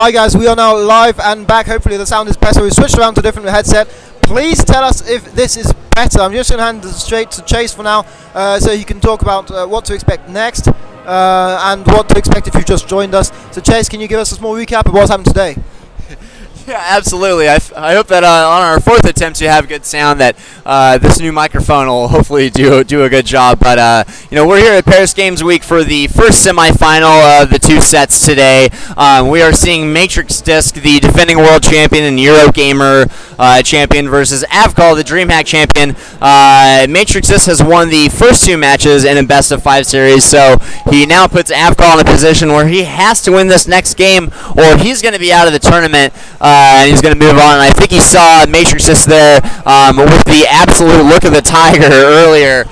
Hi guys, we are now live and back. Hopefully the sound is better. We switched around to a different headset. Please tell us if this is better. I'm just going to hand it straight to Chase for now, so he can talk about what to expect next and what to expect if you just joined us. So Chase, can you give us a small recap of what's happened today? Yeah, absolutely. I hope that on our fourth attempt you have good sound, that this new microphone will hopefully do a good job. But we're here at Paris Games Week for the first semifinal of the two sets today. We are seeing Matrix.disc, the defending world champion and Eurogamer champion, versus Avkall, the Dreamhack champion. Matrix.disc has won the first two matches in a best of 5 series, so he now puts Avkall in a position where he has to win this next game or he's going to be out of the tournament. And he's going to move on. And I think he saw Matrix there with the absolute look of the tiger earlier,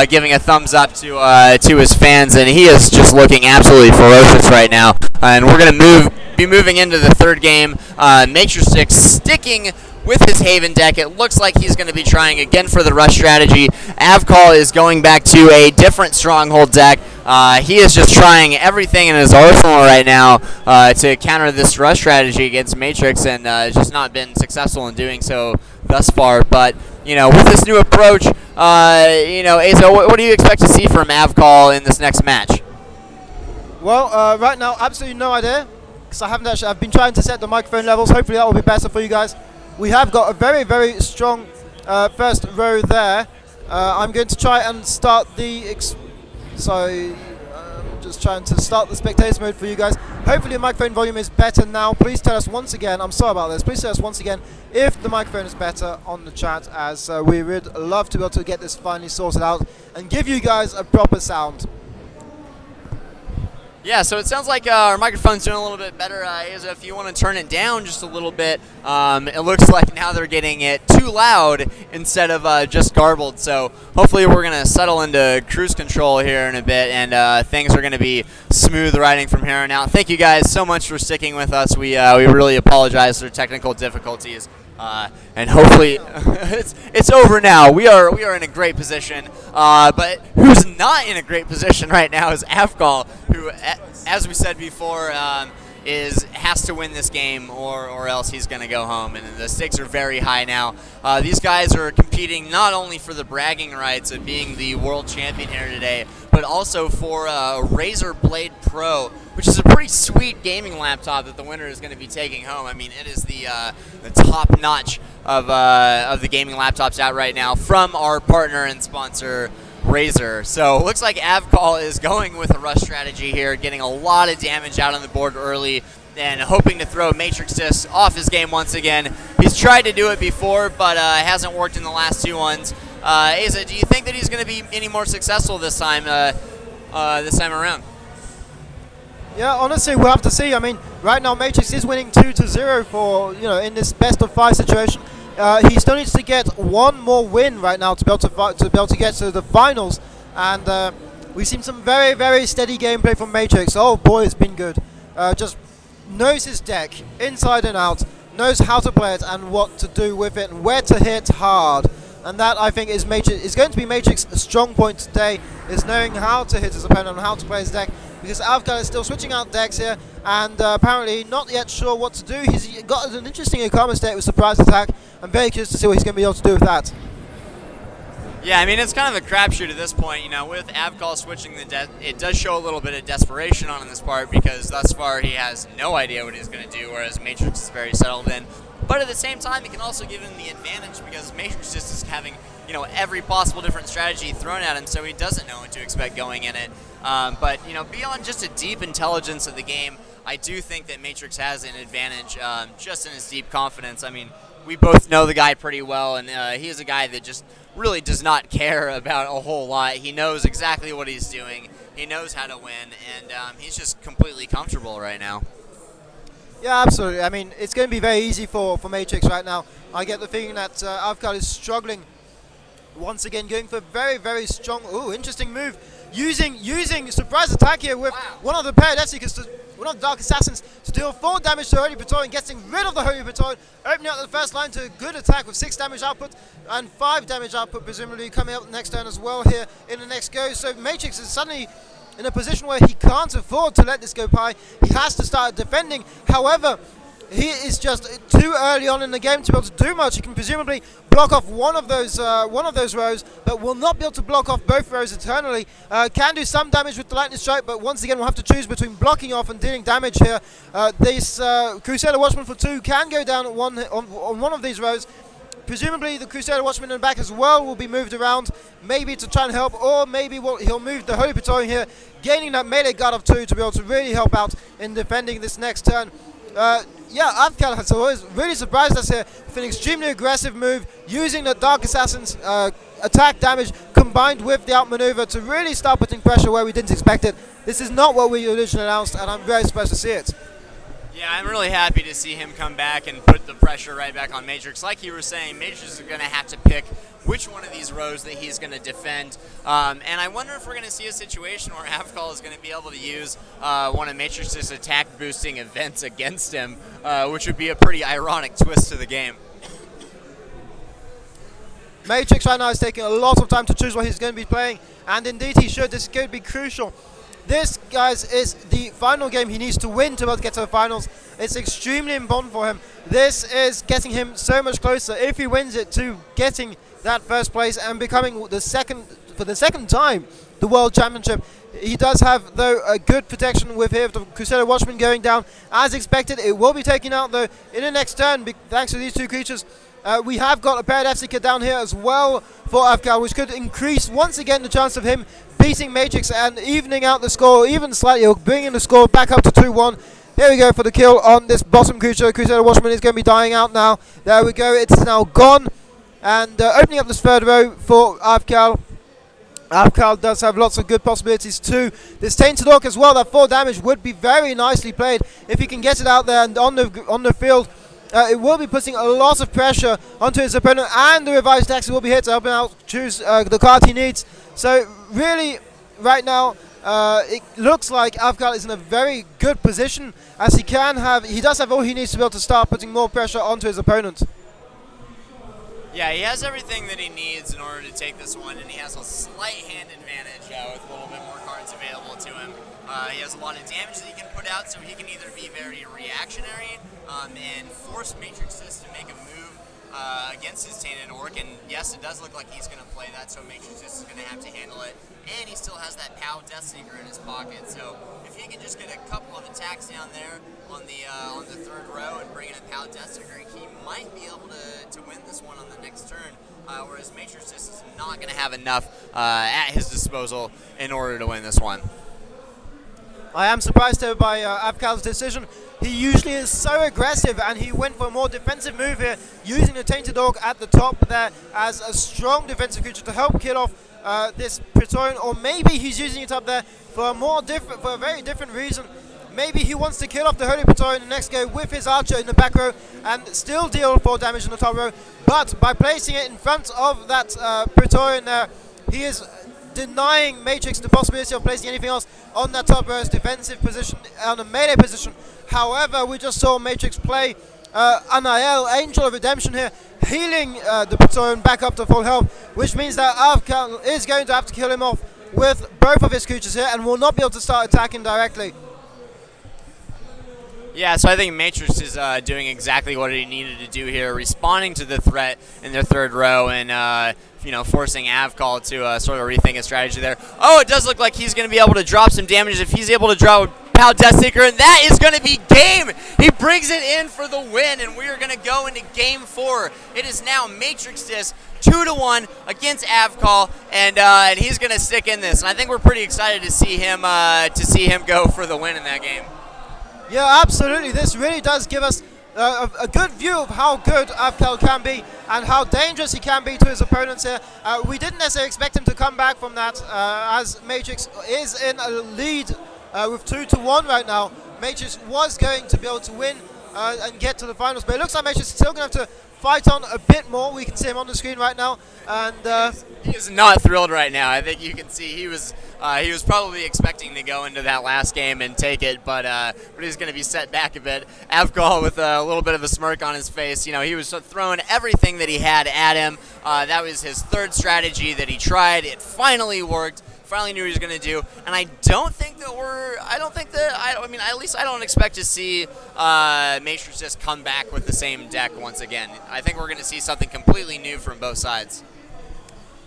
giving a thumbs up to his fans, and he is just looking absolutely ferocious right now. And we're going to be moving into the third game. Matrix sticking with his Haven deck. It looks like he's going to be trying again for the rush strategy. Avkall is going back to a different stronghold deck. He is just trying everything in his arsenal right now to counter this rush strategy against Matrix, and just not been successful in doing so thus far. But with this new approach, Asa, what do you expect to see from Avkall in this next match? Well, right now, absolutely no idea, because I haven't actually. I've been trying to set the microphone levels. Hopefully that will be better for you guys. We have got a very, very strong first row there. I'm going to try and start the. I'm just trying to start the spectator mode for you guys. Hopefully the microphone volume is better now. Please tell us once again, I'm sorry about this, please tell us once again if the microphone is better on the chat, as we would love to be able to get this finally sorted out and give you guys a proper sound. Yeah, so it sounds like our microphone's doing a little bit better. Asa, if you want to turn it down just a little bit, it looks like now they're getting it too loud instead of just garbled. So hopefully we're going to settle into cruise control here in a bit, and things are going to be smooth riding from here on out. Thank you guys so much for sticking with us. We really apologize for technical difficulties. And hopefully it's over now. We are in a great position. But who's not in a great position right now is Avkall, who, as we said before, has to win this game or else he's going to go home. And the stakes are very high now. These guys are competing not only for the bragging rights of being the world champion here today, but also for a Razer Blade Pro, which is a pretty sweet gaming laptop that the winner is going to be taking home. I mean, it is the top notch of the gaming laptops out right now from our partner and sponsor, Razer. So it looks like Avkall is going with a rush strategy here, getting a lot of damage out on the board early and hoping to throw Matrix.disc off his game once again. He's tried to do it before, but hasn't worked in the last two ones. Asa, do you think that he's going to be any more successful this time around? Yeah, honestly, we'll have to see. I mean, right now Matrix is winning 2-0 for in this best of 5 situation. He still needs to get one more win right now to be able to get to the finals, and we've seen some very, very steady gameplay from Matrix. Oh boy, it's been good. Just knows his deck inside and out, knows how to play it and what to do with it and where to hit hard. And that, I think, is going to be Matrix's strong point today, is knowing how to hit his opponent and how to play his deck, because Avkall is still switching out decks here and apparently not yet sure what to do. He's got an interesting Akama state with surprise attack. I'm very curious to see what he's going to be able to do with that. Yeah, I mean, it's kind of a crapshoot at this point. With Avkall switching the deck, it does show a little bit of desperation on this part, because thus far he has no idea what he's going to do, whereas Matrix is very settled in. But at the same time, it can also give him the advantage because Matrix just is having, every possible different strategy thrown at him, so he doesn't know what to expect going in it. But beyond just a deep intelligence of the game, I do think that Matrix has an advantage just in his deep confidence. I mean, we both know the guy pretty well, and he is a guy that just really does not care about a whole lot. He knows exactly what he's doing. He knows how to win, and he's just completely comfortable right now. Yeah, absolutely. I mean, it's going to be very easy for Matrix right now. I get the feeling that Avkall is struggling once again, going for a very, very strong. Ooh, interesting move. Using surprise attack here with one of the pair Death Seekers, one of the Dark Assassins, to deal 4 damage to Holy Praetorian, getting rid of the Holy Praetorian, opening up the first line to a good attack with 6 damage output and 5 damage output, presumably coming up next turn as well here in the next go. So Matrix is suddenly in a position where he can't afford to let this go by. He has to start defending. However, he is just too early on in the game to be able to do much. He can presumably block off one of those rows, but will not be able to block off both rows eternally. Can do some damage with the lightning strike, but once again we'll have to choose between blocking off and dealing damage here. This Crusader Watchman for 2 can go down on one of these rows. Presumably the Crusader Watchman in the back as well will be moved around, maybe to try and help, or maybe he'll move the Holy Praetorian here, gaining that melee guard of 2 to be able to really help out in defending this next turn. Yeah, Avkall has always really surprised us here with an extremely aggressive move, using the Dark Assassin's attack damage combined with the outmaneuver to really start putting pressure where we didn't expect it. This is not what we originally announced, and I'm very surprised to see it. Yeah, I'm really happy to see him come back and put the pressure right back on Matrix. Like you were saying, Matrix is going to have to pick which one of these rows that he's going to defend. And I wonder if we're going to see a situation where Avkall is going to be able to use one of Matrix's attack boosting events against him, which would be a pretty ironic twist to the game. Matrix right now is taking a lot of time to choose what he's going to be playing, and indeed he should. This could be crucial. This, guys, is the final game he needs to win to be able to get to the finals. It's extremely important for him. This is getting him so much closer, if he wins it, to getting that first place and becoming the second, for the second time, the World Championship. He does have, though, a good protection with here, the Crusader Watchman going down. As expected, it will be taken out, though, in the next turn, thanks to these two creatures. We have got a paired F-Seeker down here as well for Avkall, which could increase, once again, the chance of him beating Matrix and evening out the score even slightly, or bringing the score back up to 2-1. Here we go for the kill on this bottom creature. Crusader Watchman is going to be dying out now. There we go, it's now gone. And opening up this third row for Avkall. Avkall does have lots of good possibilities too. This Tainted Orc as well, that 4 damage would be very nicely played if he can get it out there and on the field. It will be putting a lot of pressure onto his opponent, and the revised decks will be here to help him out choose the card he needs. So really, right now, it looks like Avkall is in a very good position, as he does have all he needs to be able to start putting more pressure onto his opponent. Yeah, he has everything that he needs in order to take this one, and he has a slight hand advantage with a little bit more cards available to him. He has a lot of damage that he can put out, so he can either be very reactionary and force Matrix.disc to make a move against his Tainted Orc, and yes, it does look like he's going to play that, so Matrix.disc is going to have to handle it, and he still has that POW Death Seeker in his pocket, so if he can just get a couple of attacks down there on the third row and bring in a POW Death Seeker, he might be able to win this one on the next turn, whereas Matrix.disc is not going to have enough at his disposal in order to win this one. I am surprised though by Avkall's decision. He usually is so aggressive, and he went for a more defensive move here, using the Tainted Orc at the top there as a strong defensive creature to help kill off this Praetorian, or maybe he's using it up there for a very different reason. Maybe he wants to kill off the Holy Praetorian the next go with his Archer in the back row and still deal 4 damage in the top row, but by placing it in front of that Praetorian there, he is denying Matrix the possibility of placing anything else on that top row's defensive position, on a melee position. However, we just saw Matrix play Anael, Angel of Redemption here, healing the Praetorian back up to full health, which means that Avkall is going to have to kill him off with both of his creatures here and will not be able to start attacking directly. Yeah, so I think Matrix is doing exactly what he needed to do here, responding to the threat in their third row and forcing Avkall to sort of rethink his strategy there. Oh, it does look like he's going to be able to drop some damage if he's able to draw a POW Death Seeker, and that is going to be game! He brings it in for the win, and we are going to go into Game 4. It is now Matrix.disc 2-1 against Avkall, and he's going to stick in this. And I think we're pretty excited to see him go for the win in that game. Yeah, absolutely. This really does give us a good view of how good Avkall can be and how dangerous he can be to his opponents here. We didn't necessarily expect him to come back from that, as Matrix is in a lead with 2-1 right now. Matrix was going to be able to win and get to the finals, but it looks like Matrix is still going to have to fight on a bit more. We can see him on the screen right now, and he is not thrilled right now. I think you can see he was probably expecting to go into that last game and take it, but he's going to be set back a bit. Avkall with a little bit of a smirk on his face. You know, he was throwing everything that he had at him. That was his third strategy that he tried. It finally worked. finally knew what he was going to do. And I don't think that I mean, at least I don't expect to see Matrix.disc come back with the same deck once again. I think we're going to see something completely new from both sides.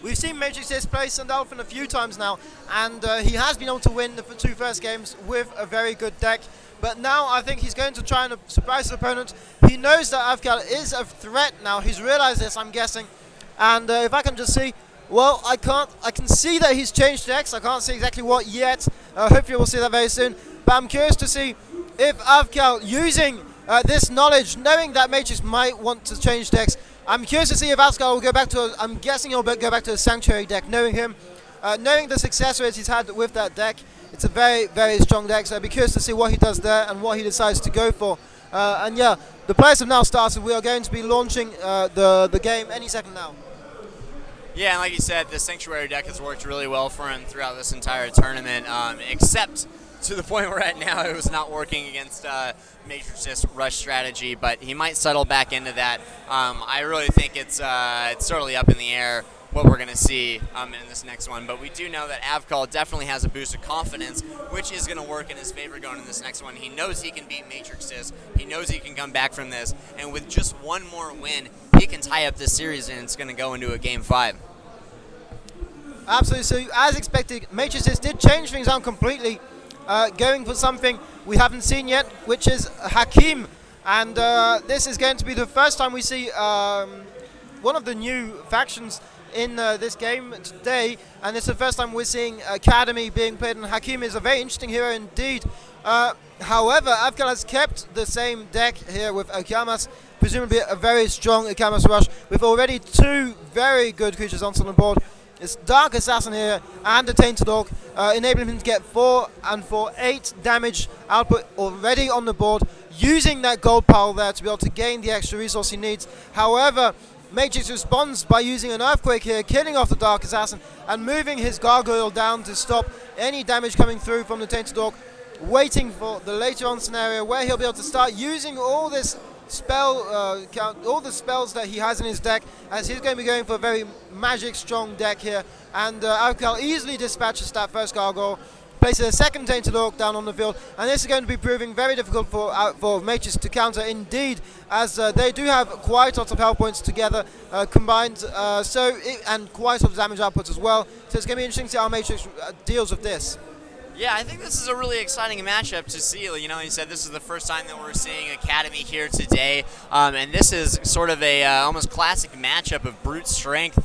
We've seen Matrix.disc play Sandalphon a few times now, and he has been able to win the two first games with a very good deck. But now I think he's going to try and surprise his opponent. He knows that Avkall is a threat now. He's realized this, I'm guessing. And if I can just see, well, I can see that he's changed decks. I can't see exactly what yet. Hopefully we'll see that very soon. But I'm curious to see if Avkall, using this knowledge, knowing that Matrix might want to change decks, I'm curious to see if Avkall will go back to, I'm guessing he'll go back to a Sanctuary deck, knowing him, knowing the success rates he's had with that deck. It's a very, very strong deck, so I'd be curious to see what he does there and what he decides to go for. And yeah, the players have now started. We are going to be launching the game any second now. Yeah, and like you said, the Sanctuary deck has worked really well for him throughout this entire tournament, except to the point we're at now. It was not working against Matrix.disc rush strategy, but he might settle back into that. I really think it's certainly up in the air what we're going to see in this next one. But we do know that Avkall definitely has a boost of confidence, which is going to work in his favor going in this next one. He knows he can beat Matrix.disc. He knows he can come back from this. And with just one more win, he can tie up this series, and it's going to go into a Game 5. Absolutely. So as expected, Matrix.disc did change things out completely, going for something we haven't seen yet, which is Hakim. And this is going to be the first time we see one of the new factions in this game today, and it's the first time we're seeing Academy being played, and Hakim is a very interesting hero indeed. However, Avkall has kept the same deck here with Akamas, presumably a very strong Akamas rush, with already two very good creatures onto the board. It's Dark Assassin here and the Tainted Orc, enabling him to get 4 and 4, 8 damage output already on the board, using that gold pile there to be able to gain the extra resource he needs. However, Matrix responds by using an Earthquake here, killing off the Dark Assassin and moving his Gargoyle down to stop any damage coming through from the Tainted Orc, waiting for the later on scenario where he'll be able to start using all this all the spells that he has in his deck, as he's going to be going for a very magic strong deck here. And Avkall easily dispatches that first Gargoyle, places a second Tainted Orc down on the field, and this is going to be proving very difficult for Matrix to counter indeed, as they do have quite a lot of health points together combined, and quite a lot of damage outputs as well. So it's going to be interesting to see how Matrix deals with this. Yeah, I think this is a really exciting matchup to see. You know, you said this is the first time that we're seeing Academy here today, and this is sort of a almost classic matchup of brute strength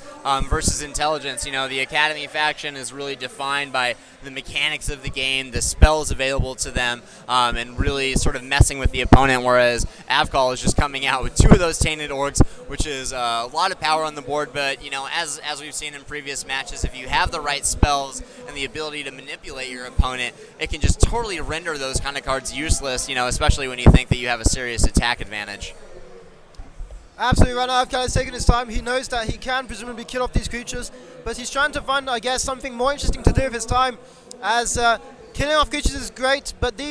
versus intelligence. You know, the Academy faction is really defined by the mechanics of the game, the spells available to them, and really sort of messing with the opponent, whereas Avkall is just coming out with 2 of those Tainted Orcs, which is a lot of power on the board. But, you know, as we've seen in previous matches, if you have the right spells and the ability to manipulate your opponent, it can just totally render those kind of cards useless, you know, especially when you think that you have a serious attack advantage. Absolutely right now, Avkall has taken his time. He knows that he can presumably kill off these creatures, but he's trying to find, I guess, something more interesting to do with his time, as killing off creatures is great, but the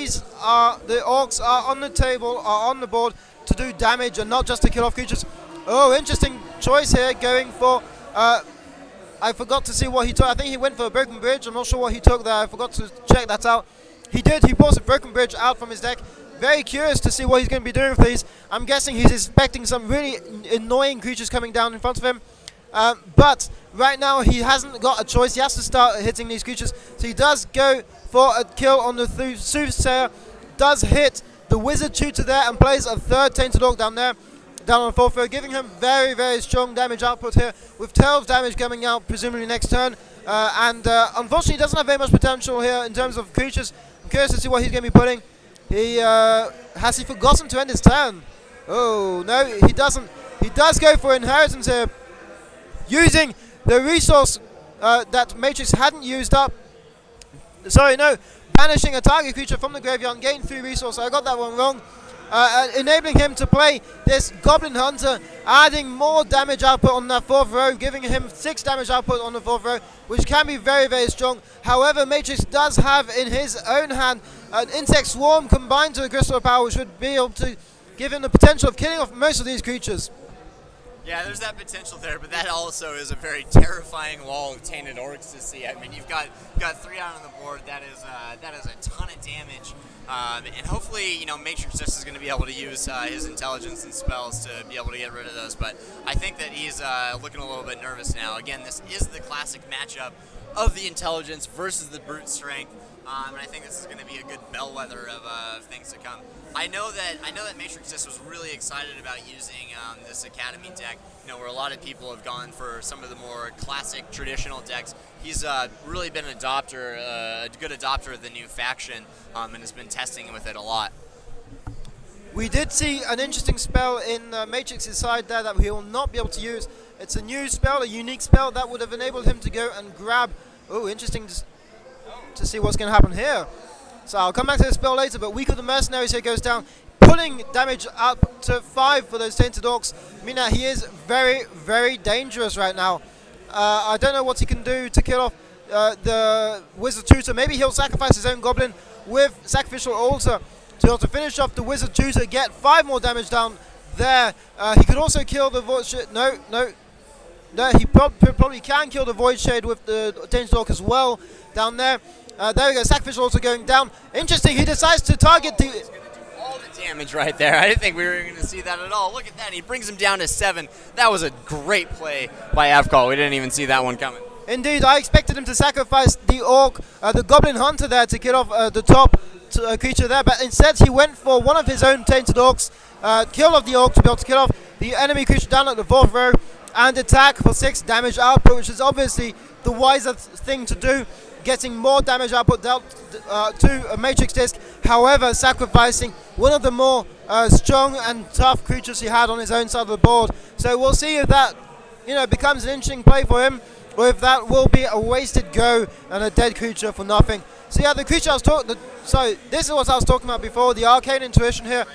orcs are on the table, are on the board to do damage and not just to kill off creatures. Oh, interesting choice here, going for, I forgot to see what he took. I think he went for a Broken Bridge. I'm not sure what he took there. I forgot to check that out. He did. He pulls a Broken Bridge out from his deck. Very curious to see what he's going to be doing with these. I'm guessing he's expecting some really annoying creatures coming down in front of him. But right now he hasn't got a choice. He has to start hitting these creatures. So he does go for a kill on the Soothsayer. Does hit the Wizard Tutor there and plays a third Tainted Orc down there. Down on the 4th row, giving him very, very strong damage output here, with 12 damage coming out presumably next turn. Unfortunately, he doesn't have very much potential here in terms of creatures. I'm curious to see what he's going to be putting. Has he forgotten to end his turn? Oh, no, he doesn't. He does go for Inheritance here, using the resource that Matrix hadn't used up. Sorry, no, banishing a target creature from the graveyard and gain 3 resources. I got that one wrong. Enabling him to play this Goblin Hunter, adding more damage output on that 4th row, giving him 6 damage output on the 4th row, which can be very, very strong. However, Matrix does have in his own hand an Insect Swarm combined to a Crystal of Power, which would be able to give him the potential of killing off most of these creatures. Yeah, there's that potential there, but that also is a very terrifying wall of Tainted Orcs to see. I mean, you've got 3 out on the board. That is a ton of damage, and hopefully, Matrix.disc is going to be able to use his intelligence and spells to be able to get rid of those. But I think that he's looking a little bit nervous now. Again, this is the classic matchup of the intelligence versus the brute strength. And I think this is going to be a good bellwether of things to come. I know that Matrix.disc was really excited about using this Academy deck, where a lot of people have gone for some of the more classic traditional decks. He's really been a good adopter of the new faction, and has been testing with it a lot. We did see an interesting spell in Matrix's side there that he will not be able to use. It's a new spell, a unique spell that would have enabled him to go and grab. Oh, interesting to see what's going to happen here. So I'll come back to the spell later, but Weak of the Mercenaries here goes down, pulling damage up to 5 for those Tainted Orcs, meaning that he is very, very dangerous right now. I don't know what he can do to kill off the Wizard Tutor. Maybe he'll sacrifice his own Goblin with Sacrificial Altar to be able to finish off the Wizard Tutor, get 5 more damage down there. He could also kill the Void Shade. No, he probably can kill the Void Shade with the Tainted Orc as well down there. There we go, Sacrificial also going down. Interesting, he decides to target the... all the damage right there. I didn't think we were going to see that at all. Look at that, he brings him down to 7. That was a great play by Avkall. We didn't even see that one coming. Indeed, I expected him to sacrifice the Orc, the Goblin Hunter there to kill off the top creature there, but instead he went for one of his own Tainted Orcs, killed off the Orc to be able to kill off the enemy creature down at the 4th row, and attack for 6 damage output, which is obviously the wiser thing to do, getting more damage output dealt to a Matrix.disc, however sacrificing one of the more strong and tough creatures he had on his own side of the board. So we'll see if that becomes an interesting play for him, or if that will be a wasted go and a dead creature for nothing. So yeah, the creature I was talking, so this is what I was talking about before, the Arcane Intuition here,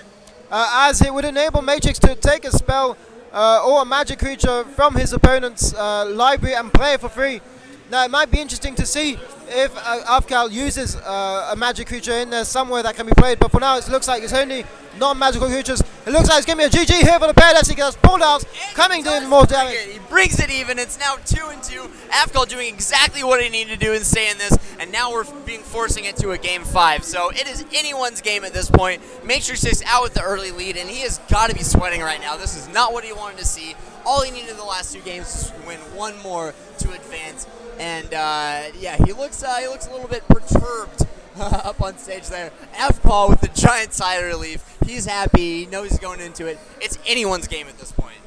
as it would enable Matrix to take a spell or a magic creature from his opponent's library and play it for free. Now, it might be interesting to see if Avkall uses a magic creature in there somewhere that can be played, but for now it looks like it's only non-magical creatures. It looks like it's going to be a GG here for the pair. He gets pulled out, coming doing more damage. He brings it even. It's now 2-2. Avkall doing exactly what he needed to do and stay in this, and now we're forcing it to a game 5. So it is anyone's game at this point. Matrix.disc out with the early lead, and he has got to be sweating right now. This is not what he wanted to see. All he needed the last 2 games was to win one more to advance. And yeah, he looks a little bit perturbed up on stage there. Avkall with the giant sigh of relief. He's happy. He knows he's going into it. It's anyone's game at this point.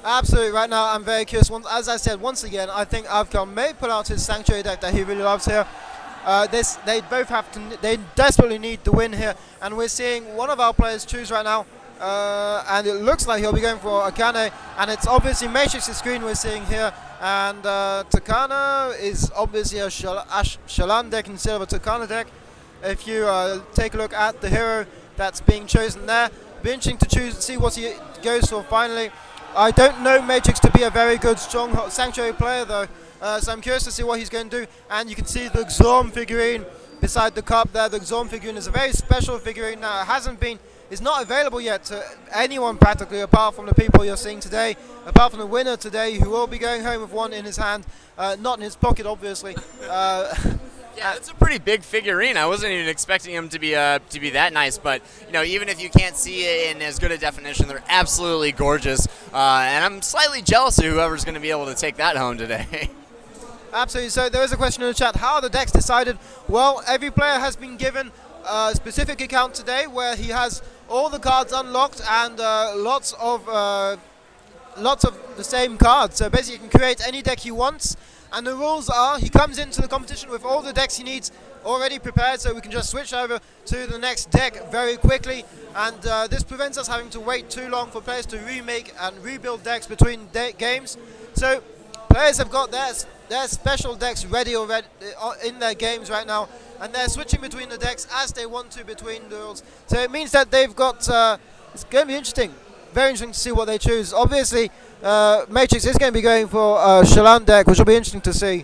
Absolutely. Right now, I'm very curious. As I said, once again, I think Avkall may pull out his Sanctuary deck that he really loves here. They both have to. They desperately need the win here, and we're seeing one of our players choose right now. And it looks like he'll be going for Akane, and it's obviously Matrix's screen we're seeing here, and Takana is obviously a Shalan deck instead of a Takana deck. If you take a look at the hero that's being chosen there, be interesting to see what he goes for finally. I don't know Matrix to be a very good strong Sanctuary player though, so I'm curious to see what he's going to do. And you can see the Xorm figurine beside the cup there. The Xorm figurine is a very special figurine now. It's not available yet to anyone practically, apart from the people you're seeing today, apart from the winner today, who will be going home with one in his hand, not in his pocket, obviously. Yeah, it's a pretty big figurine. I wasn't even expecting him to be that nice, but even if you can't see it in as good a definition, they're absolutely gorgeous. And I'm slightly jealous of whoever's going to be able to take that home today. Absolutely. So there is a question in the chat: how are the decks decided? Well, every player has been given a specific account today where he has all the cards unlocked and lots of the same cards. So basically, you can create any deck he wants. And the rules are, he comes into the competition with all the decks he needs already prepared, so we can just switch over to the next deck very quickly. And this prevents us having to wait too long for players to remake and rebuild decks between games. So players have got their special decks ready already in their games right now, and they're switching between the decks as they want to between duels. So it means that they've got, it's going to be interesting. Very interesting to see what they choose. Obviously, Matrix is going to be going for a Shalan deck, which will be interesting to see.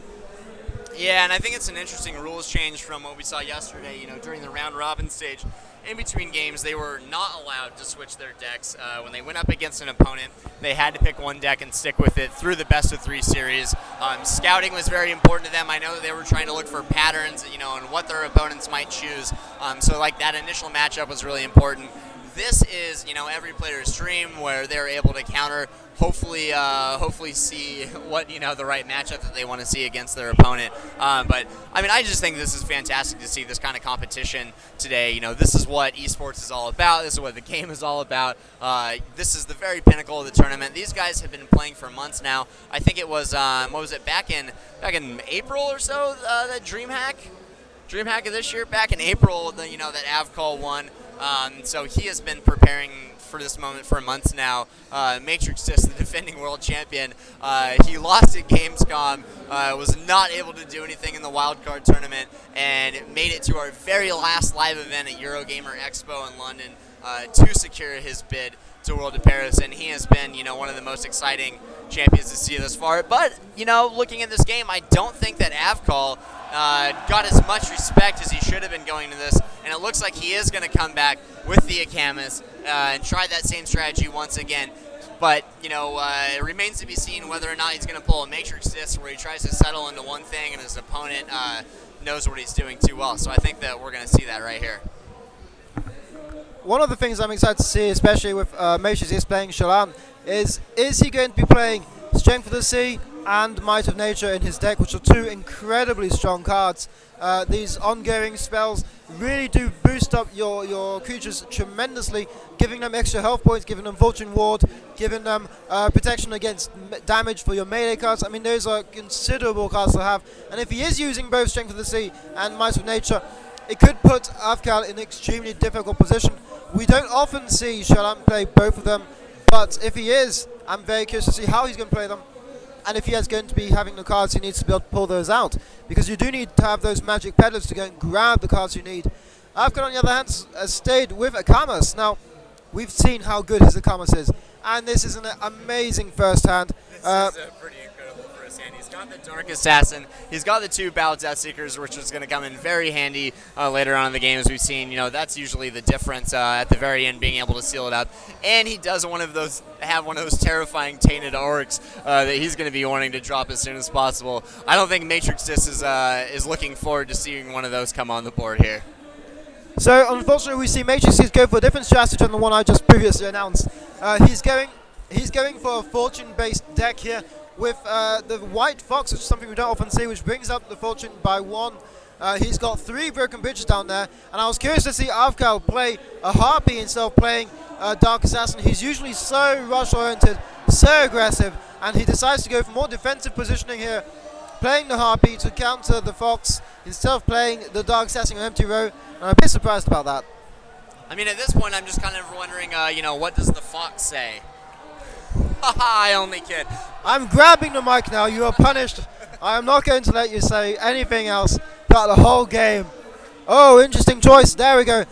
Yeah, and I think it's an interesting rules change from what we saw yesterday, during the round robin stage. in between games, they were not allowed to switch their decks. When they went up against an opponent, they had to pick one deck and stick with it through the best-of-3 series. Scouting was very important to them. I know that they were trying to look for patterns, and what their opponents might choose. So like that initial matchup was really important. This is, every player's dream where they're able to counter, hopefully see what, the right matchup that they want to see against their opponent. But, I just think this is fantastic to see this kind of competition today. This is what esports is all about. This is what the game is all about. This is the very pinnacle of the tournament. These guys have been playing for months now. I think it was, back in April or so, the Dreamhack of this year, back in April, that Avkall won. So he has been preparing for this moment for months now. Matrix.disc, the defending world champion, he lost at Gamescom, was not able to do anything in the wildcard tournament, and made it to our very last live event at Eurogamer Expo in London to secure his bid to World of Paris, and he has been, one of the most exciting champions to see thus far. But, looking at this game, I don't think that Avkall got as much respect as he should have been going to this, and it looks like he is going to come back with the Akamas and try that same strategy once again. But, it remains to be seen whether or not he's going to pull a Matrix.disc where he tries to settle into one thing and his opponent knows what he's doing too well. So I think that we're going to see that right here. One of the things I'm excited to see, especially with Matrix playing Shallan, is he going to be playing Strength of the Sea and Might of Nature in his deck, which are two incredibly strong cards. These ongoing spells really do boost up your creatures tremendously, giving them extra health points, giving them Fortune Ward, giving them protection against damage for your melee cards. Those are considerable cards to have. And if he is using both Strength of the Sea and Might of Nature, it could put Avkall in an extremely difficult position. We don't often see Shallan play both of them, but if he is, I'm very curious to see how he's going to play them. And if he is going to be having the cards, he needs to be able to pull those out, because you do need to have those magic pedals to go and grab the cards you need. Avkall, on the other hand, has stayed with Akamas. Now, we've seen how good his Akamas is, and this is an amazing first hand. This is pretty incredible first hand. He's got the Dark Assassin, he's got the two Battle Death Seekers, which is going to come in very handy later on in the game, as we've seen. That's usually the difference at the very end, being able to seal it up. And he does have one of those terrifying Tainted Orcs that he's going to be wanting to drop as soon as possible. I don't think Matrix.disc is looking forward to seeing one of those come on the board here. So unfortunately, we see Matrix go for a different strategy than the one I just previously announced. He's going for a fortune-based deck here with the White Fox, which is something we don't often see, which brings up the fortune by 1. He's got 3 Broken Bridges down there, and I was curious to see Avkall play a Harpy instead of playing Dark Assassin. He's usually so rush-oriented, so aggressive, and he decides to go for more defensive positioning here, playing the Harpy to counter the Fox instead of playing the Dark Assassin on empty row, and I'm a bit surprised about that. At this point, I'm just kind of wondering, what does the Fox say? Haha, I only kid. I'm grabbing the mic now. You are punished. I am not going to let you say anything else throughout the whole game. Oh, interesting choice. There we go.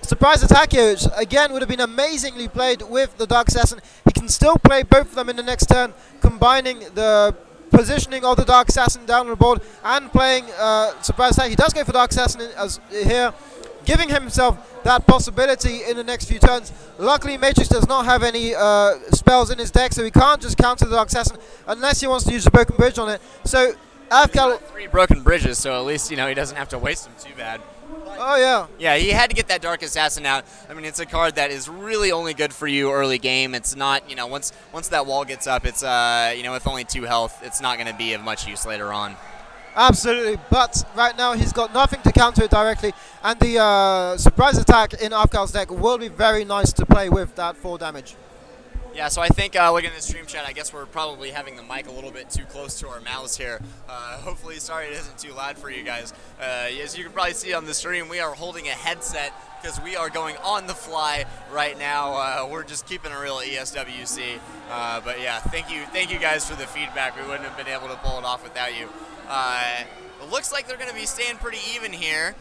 Surprise attack here, which again would have been amazingly played with the Dark Assassin. He can still play both of them in the next turn, combining the positioning of the Dark Assassin down the board and playing surprise attack. He does go for Dark Assassin here, giving himself that possibility in the next few turns. Luckily, Matrix does not have any spells in his deck, so he can't just counter the Dark Assassin unless he wants to use the Broken Bridge on it. So Avkall, 3 Broken Bridges, so at least he doesn't have to waste them too bad. Oh yeah. Yeah, he had to get that Dark Assassin out. It's a card that is really only good for you early game. It's not, once that wall gets up, it's with only 2 health, it's not going to be of much use later on. Absolutely, but right now he's got nothing to counter it directly, and the surprise attack in Avkall's deck will be very nice to play with that 4 damage. Yeah, so I think looking at the stream chat, I guess we're probably having the mic a little bit too close to our mouths here. Hopefully, sorry it isn't too loud for you guys. As you can probably see on the stream, we are holding a headset because we are going on the fly right now. We're just keeping it real at ESWC. But yeah, thank you guys for the feedback. We wouldn't have been able to pull it off without you. It looks like they're going to be staying pretty even here.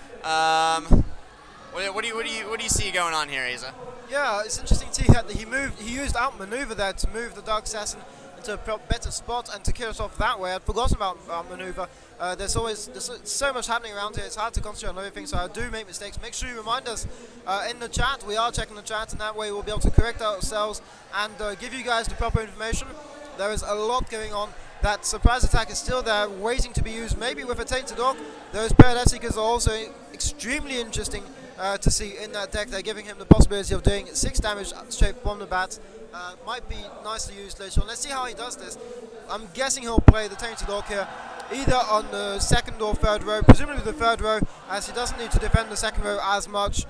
What do you see going on here, Asa? Yeah, it's interesting to see that he used outmaneuver there to move the Dark Assassin into a better spot and to kill us off that way. I'd forgotten about maneuver. There's so much happening around here. It's hard to concentrate on everything, so I do make mistakes. Make sure you remind us in the chat. We are checking the chat, and that way we'll be able to correct ourselves and give you guys the proper information. There is a lot going on. That surprise attack is still there, waiting to be used, maybe with a Tainted Dog. Those Paradise Seekers are also extremely interesting to see in that deck. They're giving him the possibility of doing 6 damage straight from the bat. Might be nicely used later on. Let's see how he does this. I'm guessing he'll play the Tainted Dog here, either on the second or third row, presumably the third row, as he doesn't need to defend the second row as much,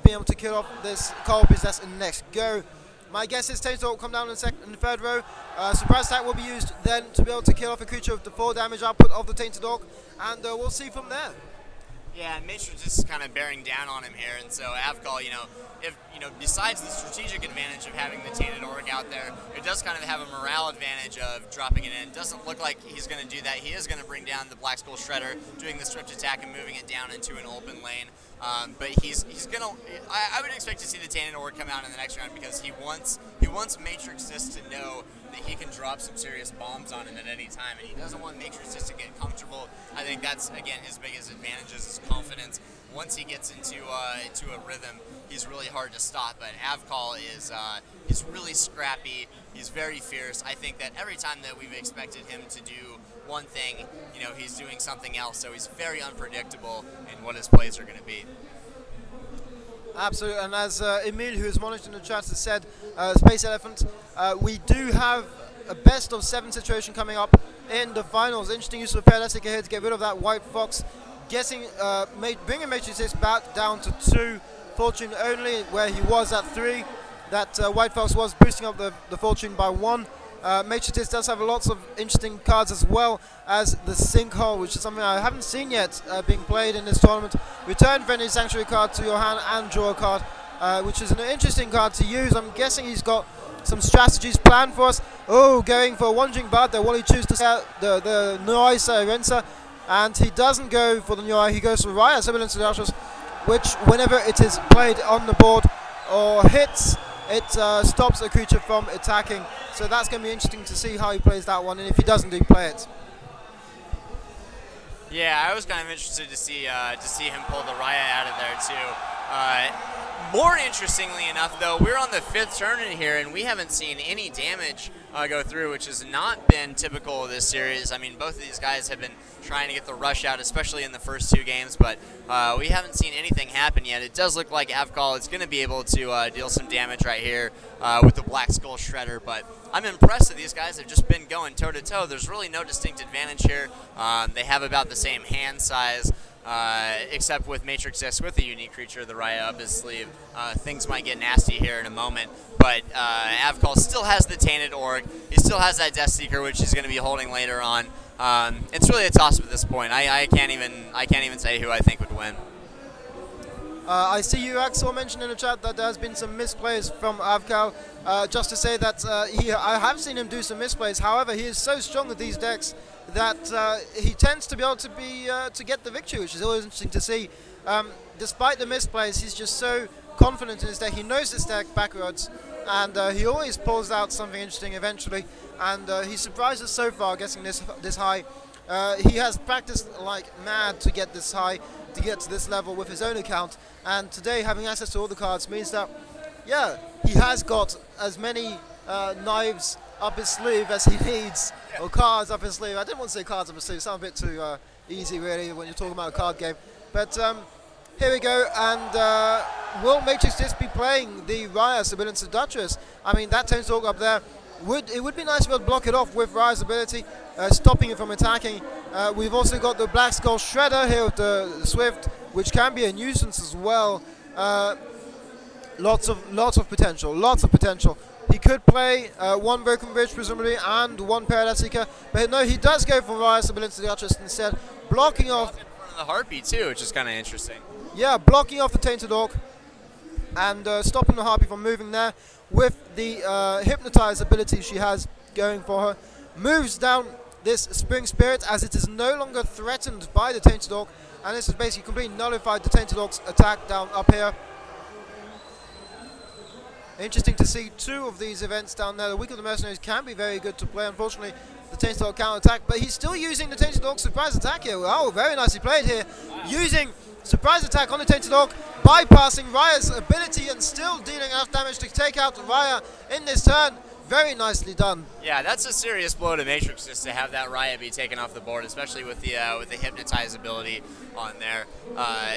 being able to kill off this Coral Possess in the next go. My guess is Tainted Dog will come down in the third row. Surprise attack will be used then to be able to kill off a creature with the 4 damage output of the Tainted Dog, and we'll see from there. Yeah, Matrix is kind of bearing down on him here, and so Avkall, if besides the strategic advantage of having the Tainted Orc out there, it does kind of have a morale advantage of dropping it in. It doesn't look like he's going to do that. He is going to bring down the Black Skull Shredder, doing the stripped attack and moving it down into an open lane. But he's going to. I would expect to see the Tainted Orc come out in the next round because he wants Matrix.disc to know that he can drop some serious bombs on him at any time, and he doesn't want Matrix.disc to get comfortable. I think that's, again, his biggest advantage is his confidence. Once he gets into a rhythm, he's really hard to stop. But Avkall is he's really scrappy. He's very fierce. I think that every time that we've expected him to do one thing, he's doing something else. So he's very unpredictable in what his plays are going to be. Absolutely, and as Emil, who is monitoring the chat, has said, Space Elephant, we do have a best of 7 situation coming up in the finals. Interesting use of Paralytic here to get rid of that White Fox, bringing Matrix back down to 2, Fortune only, where he was at 3. That White Fox was boosting up the Fortune by 1. Matrix does have lots of interesting cards as well as the Sinkhole, which is something I haven't seen yet being played in this tournament. Return Venue Sanctuary card to your hand and draw a card, which is an interesting card to use. I'm guessing he's got some strategies planned for us. Oh, going for a Wandering Bard there. Will he choose to set the Nuai Sirensa? And he doesn't go for the Nuai, he goes for Raya Sibilance Seductress, which whenever it is played on the board or hits, it stops a creature from attacking. So that's going to be interesting to see how he plays that one, and if he doesn't, do play it. Yeah, I was kind of interested to see him pull the Raya out of there too. More interestingly enough, though, we're on the 5th turn in here, and we haven't seen any damage go through, which has not been typical of this series. I mean, both of these guys have been trying to get the rush out, especially in the first 2 games, but we haven't seen anything happen yet. It does look like Avkall is going to be able to deal some damage right here with the Black Skull Shredder, but I'm impressed that these guys have just been going toe-to-toe. There's really no distinct advantage here. They have about the same hand size, except with Matrix.disc with a unique creature, the Raya up his sleeve. Things might get nasty here in a moment, but Avkall still has the Tainted Orc. He still has that Death Seeker, which he's going to be holding later on. It's really a toss-up at this point. I can't even say who I think would win. I see you, Axel, mentioned in the chat that there has been some misplays from Avkall. Just to say that I have seen him do some misplays. However, he is so strong with these decks that he tends to be able to get the victory, which is always interesting to see. Despite the misplays, he's just so confident in his deck. He knows his deck backwards, and he always pulls out something interesting eventually. And he surprised us so far getting this high. He has practiced like mad to get this high, to get to this level with his own account. And today, having access to all the cards means that, yeah, he has got as many knives up his sleeve as he needs, or cards up his sleeve. I didn't want to say cards up his sleeve. It sounds a bit too easy, really, when you're talking about a card game. But here we go, and will Matrix.disc be playing the Raya's ability Seductress? I mean, that Tainted Orc up there, it would be nice to be able to block it off with Raya's ability, stopping it from attacking. We've also got the Black Skull Shredder here with the Swift, which can be a nuisance as well. Lots of potential. He could play 1 Broken Bridge, presumably, and 1 Paradise Seeker. But no, he does go for Raya's ability Seductress instead, blocking off the Harpy too, which is kind of interesting. Yeah, blocking off the Tainted Orc and stopping the Harpy from moving there with the Hypnotize ability she has going for her. Moves down this Spring Spirit as it is no longer threatened by the Tainted Orc, and this has basically completely nullified the Tainted Orc's attack down up here. Interesting to see two of these events down there. The Week of the Mercenaries can be very good to play. Unfortunately, the Tainted Dog counter-attack, but he's still using the Tainted Dog surprise attack here. Oh, very nicely played here. Using surprise attack on the Tainted Dog, bypassing Raya's ability and still dealing enough damage to take out Raya in this turn. Very nicely done. Yeah, that's a serious blow to Matrix just to have that Raya be taken off the board, especially with the hypnotize ability on there.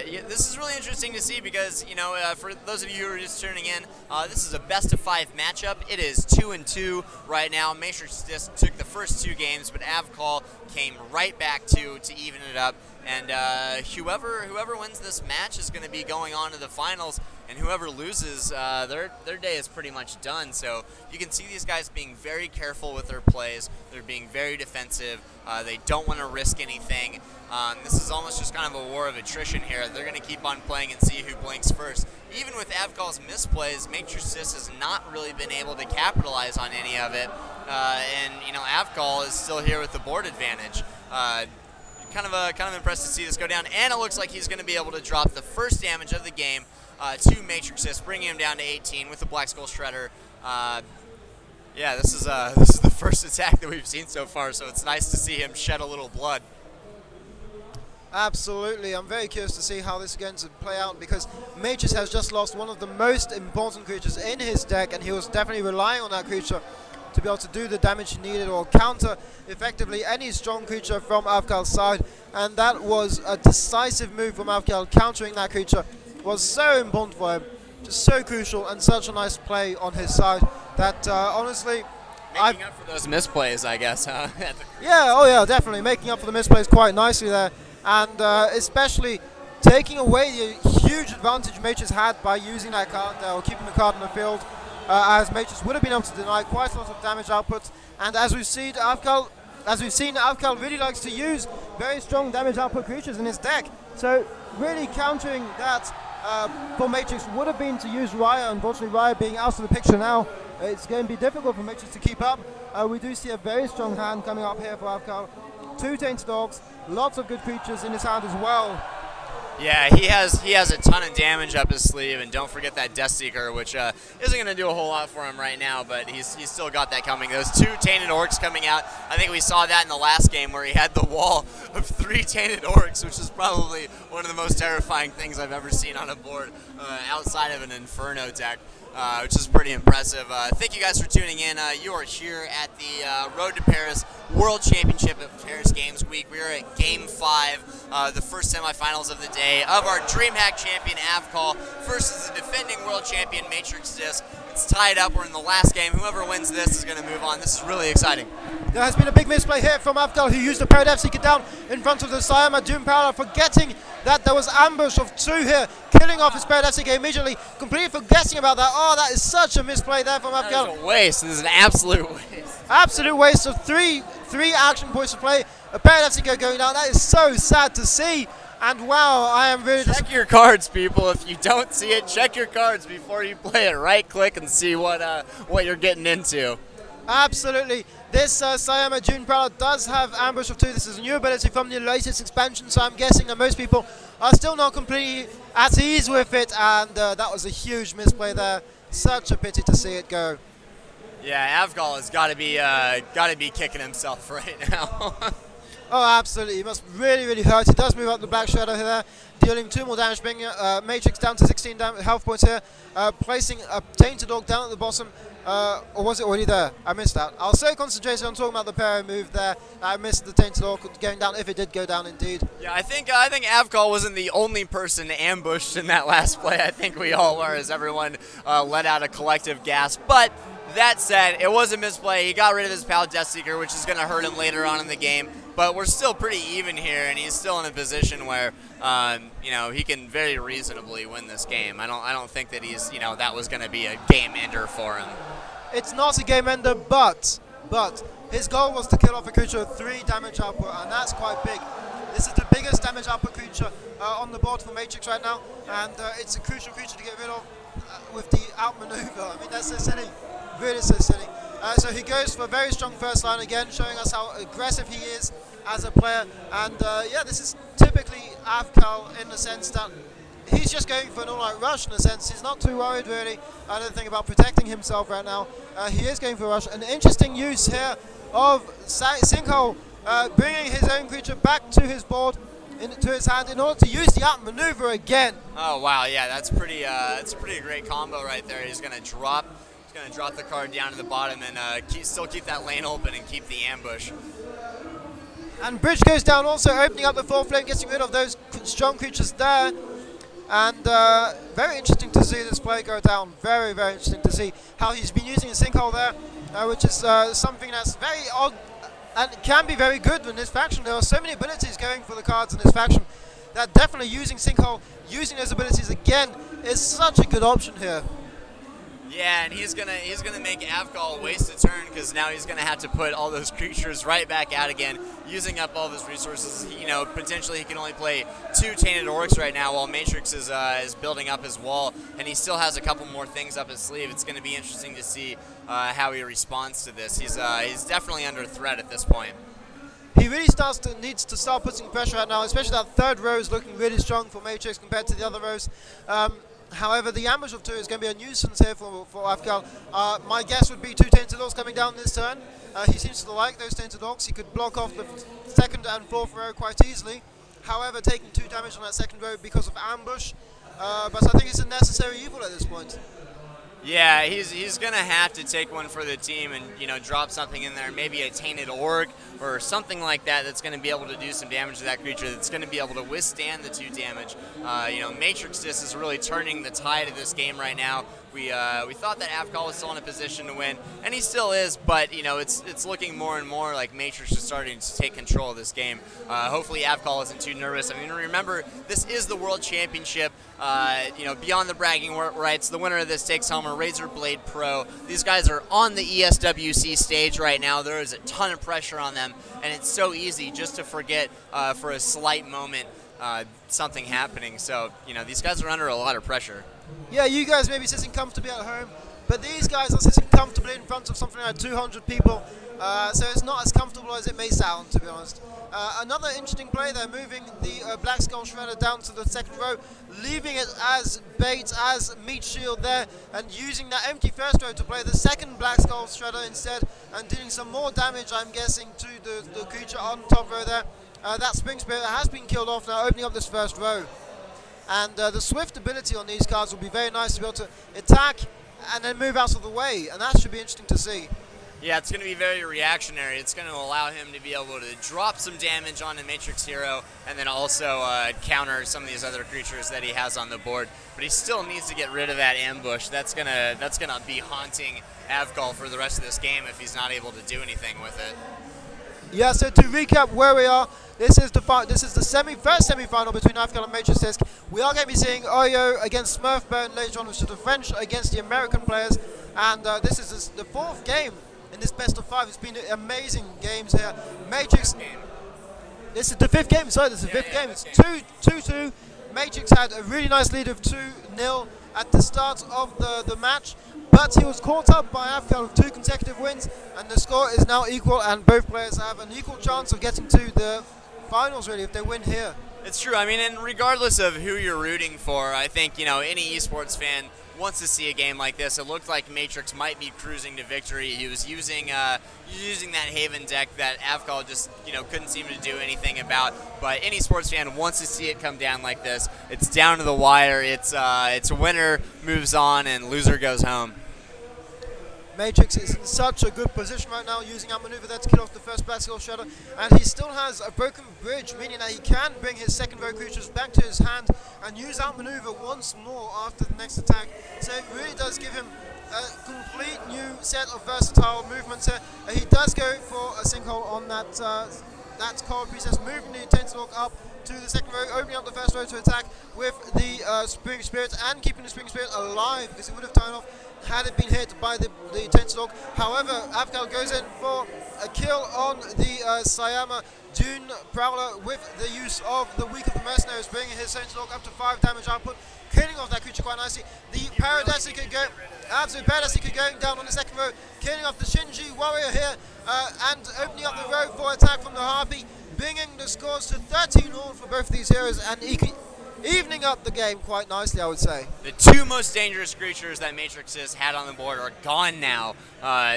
Yeah, this is really interesting to see because, you know, for those of you who are just tuning in, this is a best-of-5 matchup. It is 2-2 right now. Matrix.disc took the first 2 games, but Avkall came right back to even it up. And whoever wins this match is going to be going on to the finals, and whoever loses, their day is pretty much done. So you can see these guys being very careful with their plays. They're being very defensive. They don't want to risk anything. This is almost just kind of a war of attrition here. They're going to keep on playing and see who blinks first. Even with Avkall's misplays, Matrix.disc has not really been able to capitalize on any of it. And you know, Avkall is still here with the board advantage. Kind of impressed to see this go down, and it looks like he's going to be able to drop the first damage of the game to Matrix.disc, bringing him down to 18 with the Black Skull Shredder. Yeah, this is the first attack that we've seen so far, so it's nice to see him shed a little blood. Absolutely, I'm very curious to see how this is going to play out because Matrix has just lost one of the most important creatures in his deck, and he was definitely relying on that creature to be able to do the damage he needed or counter effectively any strong creature from Avkall's side, and that was a decisive move from Avkall. Countering that creature was so important for him, just so crucial, and such a nice play on his side that honestly making up for those misplays, I guess, huh? yeah, definitely making up for the misplays quite nicely there, and especially taking away the huge advantage Matrix had by using that card there or keeping the card in the field. As Matrix would have been able to deny quite a lot of damage output, and as we've seen, Avkall really likes to use very strong damage output creatures in his deck. So really countering that for Matrix would have been to use Raya. Unfortunately, Raya being out of the picture now, it's going to be difficult for Matrix to keep up. We do see a very strong hand coming up here for Avkall. 2 Tainted Dogs, lots of good creatures in his hand as well. Yeah, he has a ton of damage up his sleeve, and don't forget that Death Seeker, which isn't going to do a whole lot for him right now, but he's still got that coming. Those 2 Tainted Orcs coming out, I think we saw that in the last game where he had the wall of 3 Tainted Orcs, which is probably one of the most terrifying things I've ever seen on a board outside of an Inferno deck. Which is pretty impressive. Thank you guys for tuning in. You are here at the Road to Paris World Championship at Paris Games Week. We are at Game 5, the first semifinals of the day of our Dreamhack champion Avkall versus the defending world champion Matrix.disc. It's tied up. We're in the last game. Whoever wins this is going to move on. This is really exciting. There has been a big misplay here from Avkall, who used the Paradise Seeker down in front of the Sayama Doom Parallel, forgetting that there was ambush of 2 here, killing off his Paradise Seeker immediately, completely forgetting about that. Oh, that is such a misplay there from Avkall. That is a waste. This is an absolute waste. Absolute waste of three action points to play. A Paradise Seeker going down. That is so sad to see. And wow, I am really check your cards, people. If you don't see it, check your cards before you play it. Right click and see what you're getting into. Absolutely. This Sayama June Prowler does have Ambush of 2. This is a new ability from the latest expansion, so I'm guessing that most people are still not completely at ease with it, and that was a huge misplay there. Such a pity to see it go. Yeah, Avkall has got to be kicking himself right now. Oh, absolutely. He must really hurt. He does move up the Black Shadow here, dealing 2 more damage, bringing Matrix down to 16 health points here, placing a Tainted Dog down at the bottom. Or was it already there? I missed that. I was so concentrated on talking about the Parry move there, I missed the Tainted Dog going down, if it did go down indeed. Yeah, I think Avkall wasn't the only person ambushed in that last play. I think we all were, as everyone let out a collective gasp. But that said, it was a misplay. He got rid of his pal Death Seeker, which is going to hurt him later on in the game. But we're still pretty even here, and he's still in a position where, he can very reasonably win this game. I don't think that he's, that was going to be a game ender for him. It's not a game ender, but his goal was to kill off a creature with 3 damage output, and that's quite big. This is the biggest damage output creature on the board for Matrix right now, and it's a crucial creature to get rid of with the outmaneuver. I mean, that's so silly, really so silly. So he goes for a very strong first line again, showing us how aggressive he is as a player. And yeah, this is typically Avkall in the sense that he's just going for an all-out rush in a sense. He's not too worried really, I don't think, about protecting himself right now. He is going for a rush. An interesting use here of Sinkhole bringing his own creature back to his board, into his hand, in order to use the outmaneuver again. Oh wow, yeah, that's pretty. That's a pretty great combo right there. He's gonna drop the card down to the bottom and still keep that lane open and keep the ambush. And bridge goes down, also opening up the 4th flame, getting rid of those strong creatures there. And very interesting to see this play go down. Very, very interesting to see how he's been using a Sinkhole there, which is something that's very odd and can be very good in this faction. There are so many abilities going for the cards in this faction that definitely using Sinkhole, using those abilities again, is such a good option here. Yeah, and he's gonna make Avkall waste a turn, because now he's gonna have to put all those creatures right back out again, using up all of his resources. You know, potentially he can only play 2 Tainted Orcs right now, while Matrix is building up his wall, and he still has a couple more things up his sleeve. It's going to be interesting to see how he responds to this. He's definitely under threat at this point. He really needs to start putting pressure out now, especially that 3rd row is looking really strong for Matrix compared to the other rows. However, the ambush of 2 is going to be a nuisance here for Avkall. My guess would be 2 Tainted Orcs coming down this turn. He seems to like those Tainted Orcs. He could block off the 2nd and 4th row quite easily. However, taking 2 damage on that 2nd row because of ambush. But I think it's a necessary evil at this point. Yeah, he's gonna have to take one for the team and, you know, drop something in there, maybe a Tainted Orc or something like that that's gonna be able to do some damage to that creature, that's gonna be able to withstand the 2 damage. You know, Matrix.disc is really turning the tide of this game right now. We thought that Avkall was still in a position to win, and he still is, but, you know, it's looking more and more like Matrix is starting to take control of this game. Hopefully Avkall isn't too nervous. I mean, remember, this is the World Championship. You know, beyond the bragging rights, the winner of this takes home a Razor Blade Pro. These guys are on the ESWC stage right now. There is a ton of pressure on them, and it's so easy just to forget for a slight moment something happening. So, you know, these guys are under a lot of pressure. Yeah, you guys may be sitting comfortably at home, but these guys are sitting comfortably in front of something like 200 people, so it's not as comfortable as it may sound, to be honest. Another interesting play there, moving the Black Skull Shredder down to the 2nd row, leaving it as bait, as meat shield there, and using that empty 1st row to play the 2nd Black Skull Shredder instead, and dealing some more damage, I'm guessing, to the creature on top row there. That Spring Spirit has been killed off now, opening up this 1st row. And the swift ability on these cards will be very nice to be able to attack and then move out of the way, and that should be interesting to see. Yeah, it's going to be very reactionary. It's going to allow him to be able to drop some damage on a Matrix hero and then also counter some of these other creatures that he has on the board. But he still needs to get rid of that ambush. That's gonna be haunting Avkall for the rest of this game if he's not able to do anything with it. Yeah, so to recap where we are, this is the first semi-final between Avkall and Matrix.disc. We are going to be seeing Oyo against Smurfbone later on, which is the French against the American players. And this is the 4th game in this best of 5. It's been amazing games here. Matrix. This is the 5th game. Sorry, this is the 5th game. It's 2-2. Matrix had a really nice lead of 2-0 at the start of the match, but he was caught up by Avkall with 2 consecutive wins, and the score is now equal, and both players have an equal chance of getting to the finals, really, if they win here. It's true. I mean, and regardless of who you're rooting for, I think, you know, any esports fan wants to see a game like this. It looked like Matrix might be cruising to victory. He was using that Haven deck that Avkall just, you know, couldn't seem to do anything about. But any sports fan wants to see it come down like this. It's down to the wire. It's winner moves on and loser goes home. Matrix is in such a good position right now, using outmaneuver there to kill off the 1st Black Skull Shredder, and he still has a broken bridge, meaning that he can bring his 2nd row creatures back to his hand and use outmaneuver once more after the next attack. So it really does give him a complete new set of versatile movements here. He does go for a Sinkhole on that Coral Priestess, moving the Tainted Orc up to the 2nd row, opening up the 1st row to attack with the Spring Spirit, and keeping the Spring Spirit alive, because it would have turned off had it been hit by the Tainted Orc. However, Avkall goes in for a kill on the Sayama Dune Prowler with the use of the Weak of the Mercenaries, bringing his Tainted Orc up to 5 damage output, killing off that creature quite nicely. The Paradisica absolute Paradisica going down on the 2nd row, killing off the Shinji Warrior here, and opening up the road for attack from the Harpy, bringing the scores to 13 all for both of these heroes, and evening up the game quite nicely, I would say. The two most dangerous creatures that Matrix has had on the board are gone now,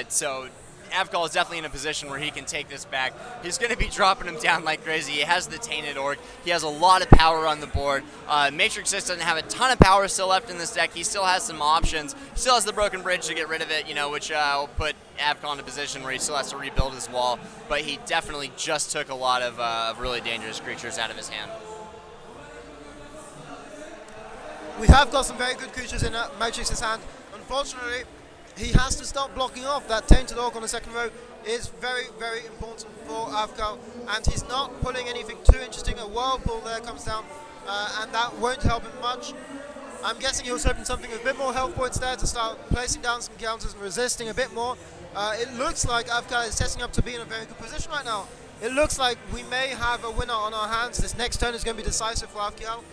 so Avkall is definitely in a position where he can take this back. He's going to be dropping him down like crazy. He has the Tainted Orc. He has a lot of power on the board. Matrix.disc doesn't have a ton of power still left in this deck. He still has some options. He still has the Broken Bridge to get rid of it, which will put Avkall in a position where he still has to rebuild his wall. But he definitely just took a lot of really dangerous creatures out of his hand. We have got some very good creatures in Matrix's hand. Unfortunately, he has to start blocking off. That Tainted Orc on the second row is very, very important for Avkall, and he's not pulling anything too interesting. A Whirlpool there comes down, and that won't help him much. I'm guessing he was hoping something with a bit more health points there to start placing down some counters and resisting a bit more. It looks like Avkall is setting up to be in a very good position right now. It looks like we may have a winner on our hands. This next turn is going to be decisive for Avkall.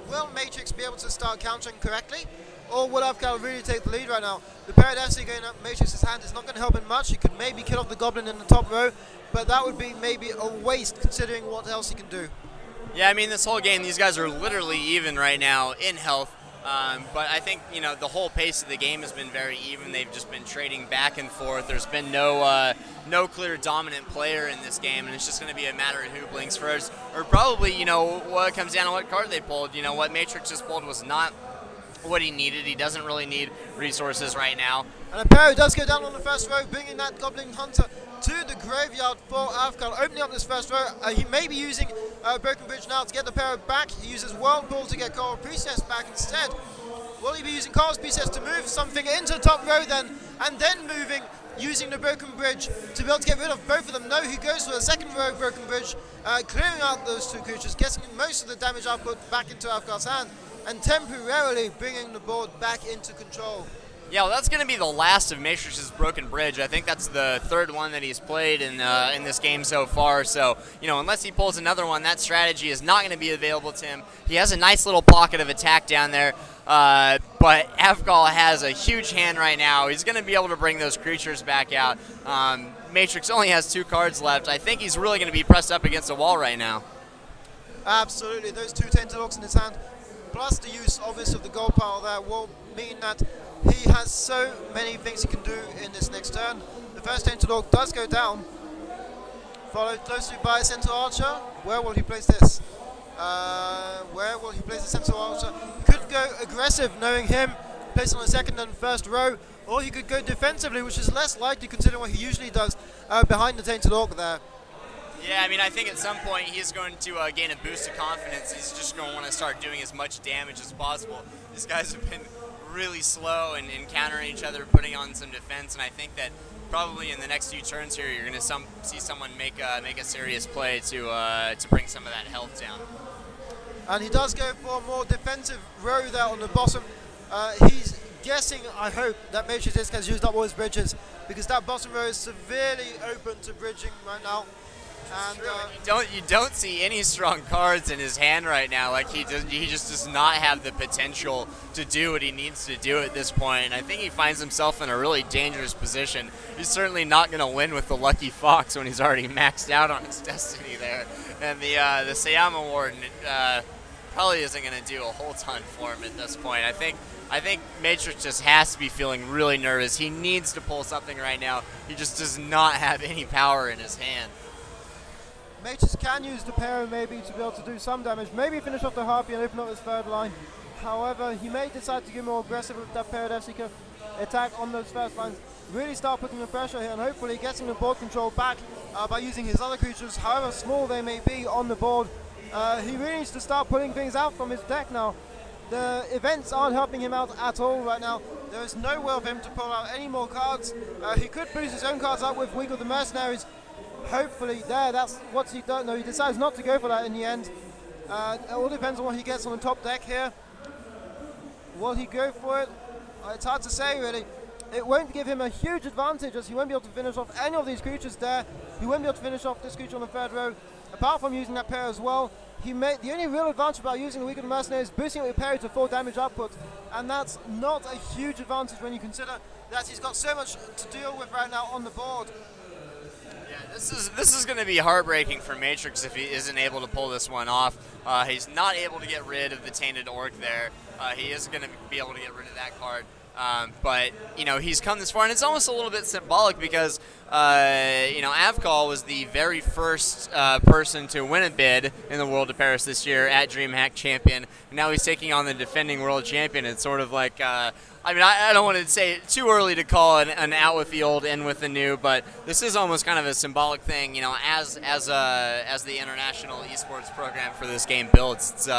Will Matrix be able to start countering correctly? Or will Avkall really take the lead right now? The Paradesi going up Matrix's hand is not going to help him much. He could maybe kill off the Goblin in the top row, but that would be maybe a waste considering what else he can do. Yeah, I mean, this whole game, these guys are literally even right now in health. But I think, the whole pace of the game has been very even. They've just been trading back and forth. There's been no clear dominant player in this game, and it's just going to be a matter of who blinks first. Or probably, what comes down to what card they pulled. What Matrix just pulled was not what he needed. He doesn't really need resources right now. And Apero does go down on the first row, bringing that Goblin Hunter to the graveyard for Avkall, opening up this first row. He may be using Broken Bridge now to get the Apero back. He uses Whirlpool to get Coral Priestess back instead. Will he be using Coral Priestess to move something into the top row then, and then moving, using the Broken Bridge to be able to get rid of both of them? No, he goes for the second row Broken Bridge, clearing out those two creatures, getting most of the damage output back into Avkall's hand, and temporarily bringing the board back into control. Yeah, well, that's going to be the last of Matrix's Broken Bridge. I think that's the third one that he's played in this game so far. So, unless he pulls another one, that strategy is not going to be available to him. He has a nice little pocket of attack down there, but Avkall has a huge hand right now. He's going to be able to bring those creatures back out. Matrix only has 2 cards left. I think he's really going to be pressed up against the wall right now. Absolutely, those 2 Tainted Orcs in his hand, plus the use, obviously, of the gold pile there will mean that he has so many things he can do in this next turn. The first Tainted Orc does go down, followed closely by a Centaur Archer. Where will he place this? Where will he place the Centaur Archer? He could go aggressive, knowing him, place on the second and first row, or he could go defensively, which is less likely considering what he usually does behind the Tainted Orc there. Yeah, I mean, I think at some point he's going to gain a boost of confidence. He's just going to want to start doing as much damage as possible. These guys have been really slow and countering each other, putting on some defense, and I think that probably in the next few turns here, you're going to see someone make a serious play to bring some of that health down. And he does go for a more defensive row there on the bottom. He's guessing, I hope, that Matrix.disc has used up all his bridges, because that bottom row is severely open to bridging right now. And you don't see any strong cards in his hand right now. Like he just does not have the potential to do what he needs to do at this point. And I think he finds himself in a really dangerous position. He's certainly not going to win with the Lucky Fox when he's already maxed out on his destiny there. And the Sayama Warden probably isn't going to do a whole ton for him at this point. I think Matrix just has to be feeling really nervous. He needs to pull something right now. He just does not have any power in his hand. Matrix can use the Pero maybe to be able to do some damage, maybe finish off the Harpy and open up his third line. However, he may decide to get more aggressive with that Paradesi attack on those first lines, really start putting the pressure here and hopefully getting the board control back by using his other creatures, however small they may be on the board. He really needs to start pulling things out from his deck now. The events aren't helping him out at all right now. There is nowhere for him to pull out any more cards. He could boost his own cards up with Week of the Mercenaries. Hopefully there, that's what he does. No, he decides not to go for that in the end. It all depends on what he gets on the top deck here. Will he go for it? It's hard to say really. It won't give him a huge advantage as he won't be able to finish off any of these creatures there. He won't be able to finish off this creature on the third row. Apart from using that pair as well, the only real advantage about using the Week of the Mercenary is boosting it with parry to 4 damage output. And that's not a huge advantage when you consider that he's got so much to deal with right now on the board. Yeah, this is going to be heartbreaking for Matrix if he isn't able to pull this one off. He's not able to get rid of the Tainted Orc there. He isn't going to be able to get rid of that card. But, you know, he's come this far, and it's almost a little bit symbolic because, you know, Avkall was the very first person to win a bid in the World of Paris this year at Dreamhack Champion. And now he's taking on the defending world champion. It's sort of like, I mean, I don't want to say too early to call an out with the old, in with the new, but this is almost kind of a symbolic thing, you know, as the international esports program for this game builds.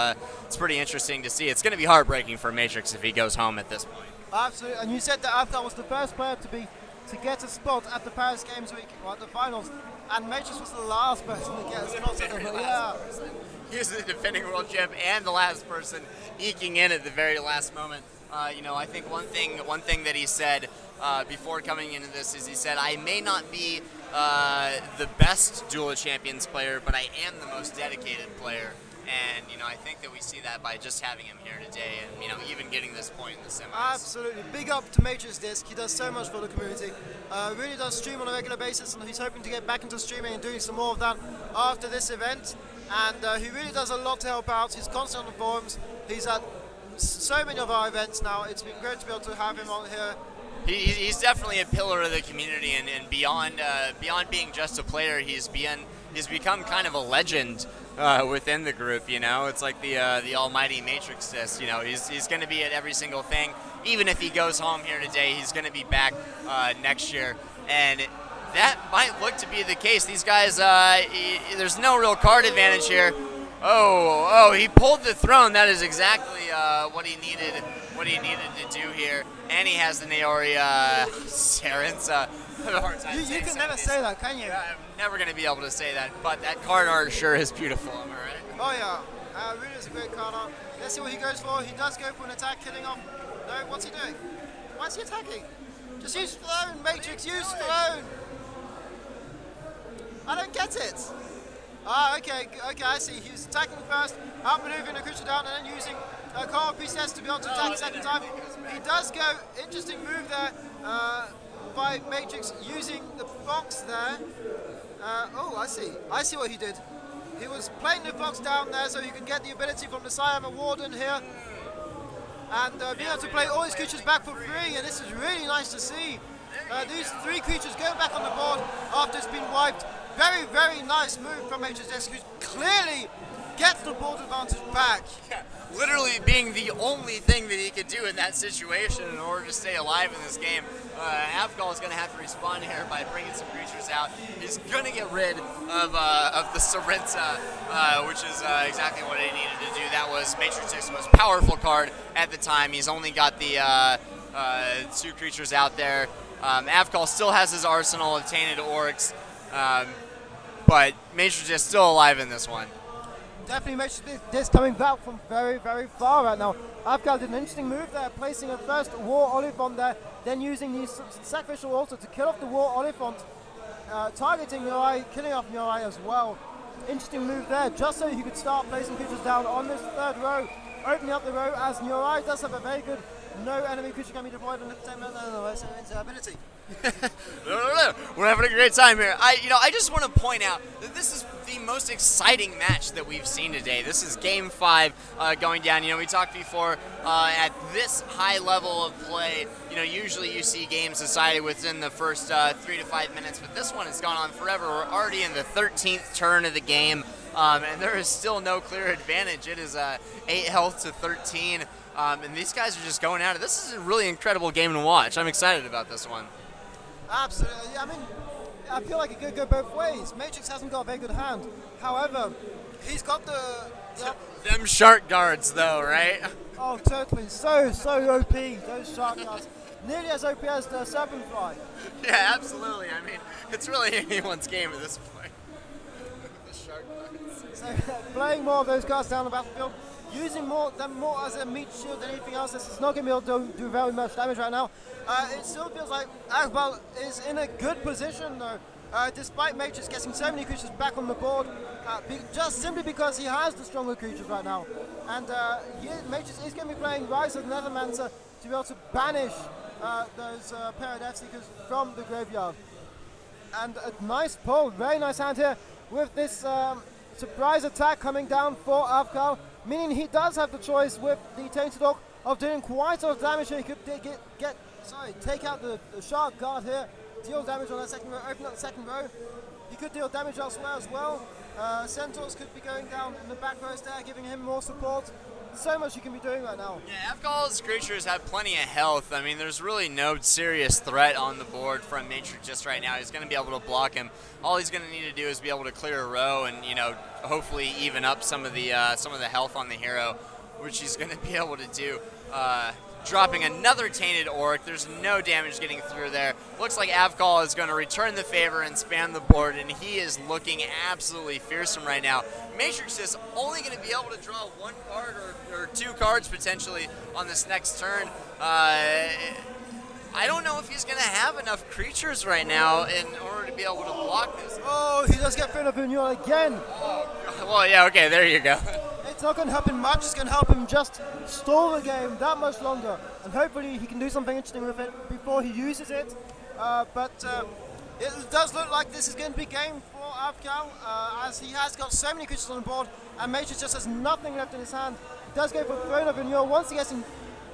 It's pretty interesting to see. It's going to be heartbreaking for Matrix if he goes home at this point. Absolutely, and you said that Avkall was the first player to get a spot at the Paris Games Week, or at the finals, and Matrix was the last person to get a spot at the He was the defending world champ and the last person eking in at the very last moment. You know, I think one thing that he said before coming into this is he said, "I may not be the best Duel of Champions player, but I am the most dedicated player." And, you know, I think that we see that by just having him here today and, you know, even getting this point in the semis. Absolutely. Big up to Matrix.disc. He does so much for the community. Really does stream on a regular basis, and he's hoping to get back into streaming and doing some more of that after this event. And he really does a lot to help out. He's constantly on the forums. He's at so many of our events now. It's been great to be able to have him on here. He's definitely a pillar of the community, and beyond being just a player, he's become kind of a legend within the group. You know, it's like the almighty Matrix-disc. You know, he's going to be at every single thing. Even if he goes home here today, he's going to be back next year, and that might look to be the case. These guys, there's no real card advantage here. Oh, he pulled the throne. That is exactly what he needed to do here. And he has the Naori Serenza. You can never say that, can you? I'm never going to be able to say that, but that card art sure is beautiful, am I right? Oh yeah, really is a great card art. Let's see what he goes for. He does go for an attack, killing off. No, what's he doing? Why is he attacking? Just use throne, Matrix, use throne! I don't get it. Okay, I see. He was attacking first, outmaneuvering the creature down, and then using a core PCS to be able to attack the second time. He does go. Interesting move there by Matrix using the Fox there. I see what he did. He was playing the Fox down there so he could get the ability from the Siam Warden here. And being able to play all his creatures back for free, and this is really nice to see. These three creatures going back on the board after it's been wiped. Very, very nice move from Matrix.disc, who clearly gets the board advantage back. Yeah, literally being the only thing that he could do in that situation in order to stay alive in this game. Avkall is going to have to respond here by bringing some creatures out. He's going to get rid of the Serenza, which is exactly what he needed to do. That was Matrix.disc's most powerful card at the time. He's only got the two creatures out there. Avkall still has his arsenal of Tainted Orcs. But Matrix is still alive in this one. Definitely Matrix coming back from very, very far right now. Avkall did an interesting move there, placing a first War Oliphant there, then using the Sacrificial Altar to kill off the War Oliphant, targeting Mirai, killing off Mirai as well. Interesting move there, just so he could start placing creatures down on this third row, opening up the row as Mirai does have a very good no enemy creature can be deployed on the same ability. No. We're having a great time here. I just want to point out that this is the most exciting match that we've seen today. This is Game 5 going down. You know, we talked before at this high level of play. You know, usually you see games decided within the first 3 to 5 minutes, but this one has gone on forever. We're already in the 13th turn of the game, and there is still no clear advantage. It is 8 health to 13. And these guys are just going at it. This is a really incredible game to watch. I'm excited about this one. Absolutely. I mean, I feel like it could go both ways. Matrix hasn't got a very good hand. However, he's got the them shark guards, though, right? Oh, totally. So OP, those shark guards. Nearly as OP as the Serpent Fly. Yeah, absolutely. I mean, it's really anyone's game at this point. The shark guards. So, playing more of those guards down the battlefield, using them more as a meat shield than anything else. This is not going to be able to do very much damage right now. It still feels like Avkall is in a good position though, despite Matrix getting so many creatures back on the board, just simply because he has the stronger creatures right now. And Matrix is going to be playing Rise of the Nethermancer to be able to banish those Paradise Seekers from the graveyard. And a nice pull, very nice hand here with this surprise attack coming down for Avkall, meaning he does have the choice with the Tainted Orc of doing quite a lot of damage here. He could take out the Shark Guard here, deal damage on that second row, open up the second row. He could deal damage elsewhere as well. Centaurs could be going down in the back rows there, giving him more support. So much you can be doing right now. Yeah, Avkall's creatures have plenty of health. I mean, there's really no serious threat on the board from Matrix just right now. He's going to be able to block him. All he's going to need to do is be able to clear a row and, you know, hopefully even up some of the health on the hero, which he's going to be able to do. Dropping another Tainted Orc. There's no damage getting through there. Looks like Avkall is going to return the favor and spam the board, and he is looking absolutely fearsome right now. Matrix is only going to be able to draw one card or two cards potentially on this next turn. I don't know if he's going to have enough creatures right now in order to be able to block this. Oh, he does get Fin of Vigneron again. Oh, well, yeah, okay, there you go. It's not going to help him much, it's going to help him just stall the game that much longer. And hopefully he can do something interesting with it before he uses it. But it does look like this is going to be game for Avkall, as he has got so many creatures on the board, and Matrix just has nothing left in his hand. He does go for Throne of Vigneron once he gets in,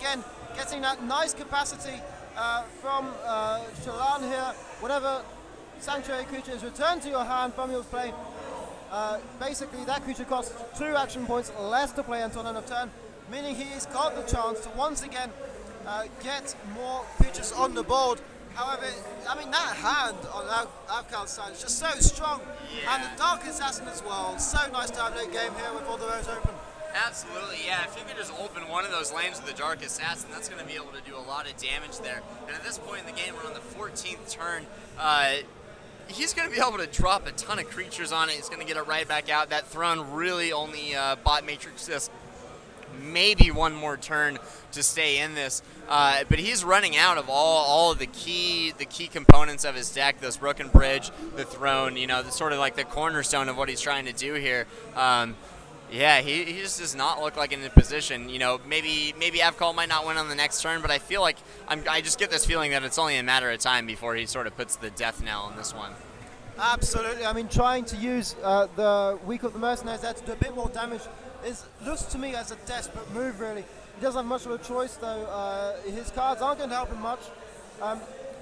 again, getting that nice capacity from Shalan here. Whenever Sanctuary creature is returned to your hand from your play, basically that creature costs 2 action points less to play until end of turn, meaning he's got the chance to once again get more creatures on the board. However, I mean, that hand on Avkall's side is just so strong, and the Dark Assassin as well. So nice to have late game here with all the rows open. Absolutely, yeah. If you could just open one of those lanes with the Dark Assassin, that's going to be able to do a lot of damage there. And at this point in the game, we're on the 14th turn. He's going to be able to drop a ton of creatures on it. He's going to get it right back out. That Throne really only bought Matrix this maybe one more turn to stay in this. But he's running out of all of the key components of his deck. This Broken Bridge, the Throne, you know, the sort of like the cornerstone of what he's trying to do here. Yeah, he just does not look like in a position. You know, maybe Avkall might not win on the next turn, but I feel like I just get this feeling that it's only a matter of time before he sort of puts the death knell on this one. Absolutely. I mean, trying to use the Week of the Mercenaries there to do a bit more damage looks to me as a desperate move, really. He doesn't have much of a choice, though. His cards aren't going to help him much.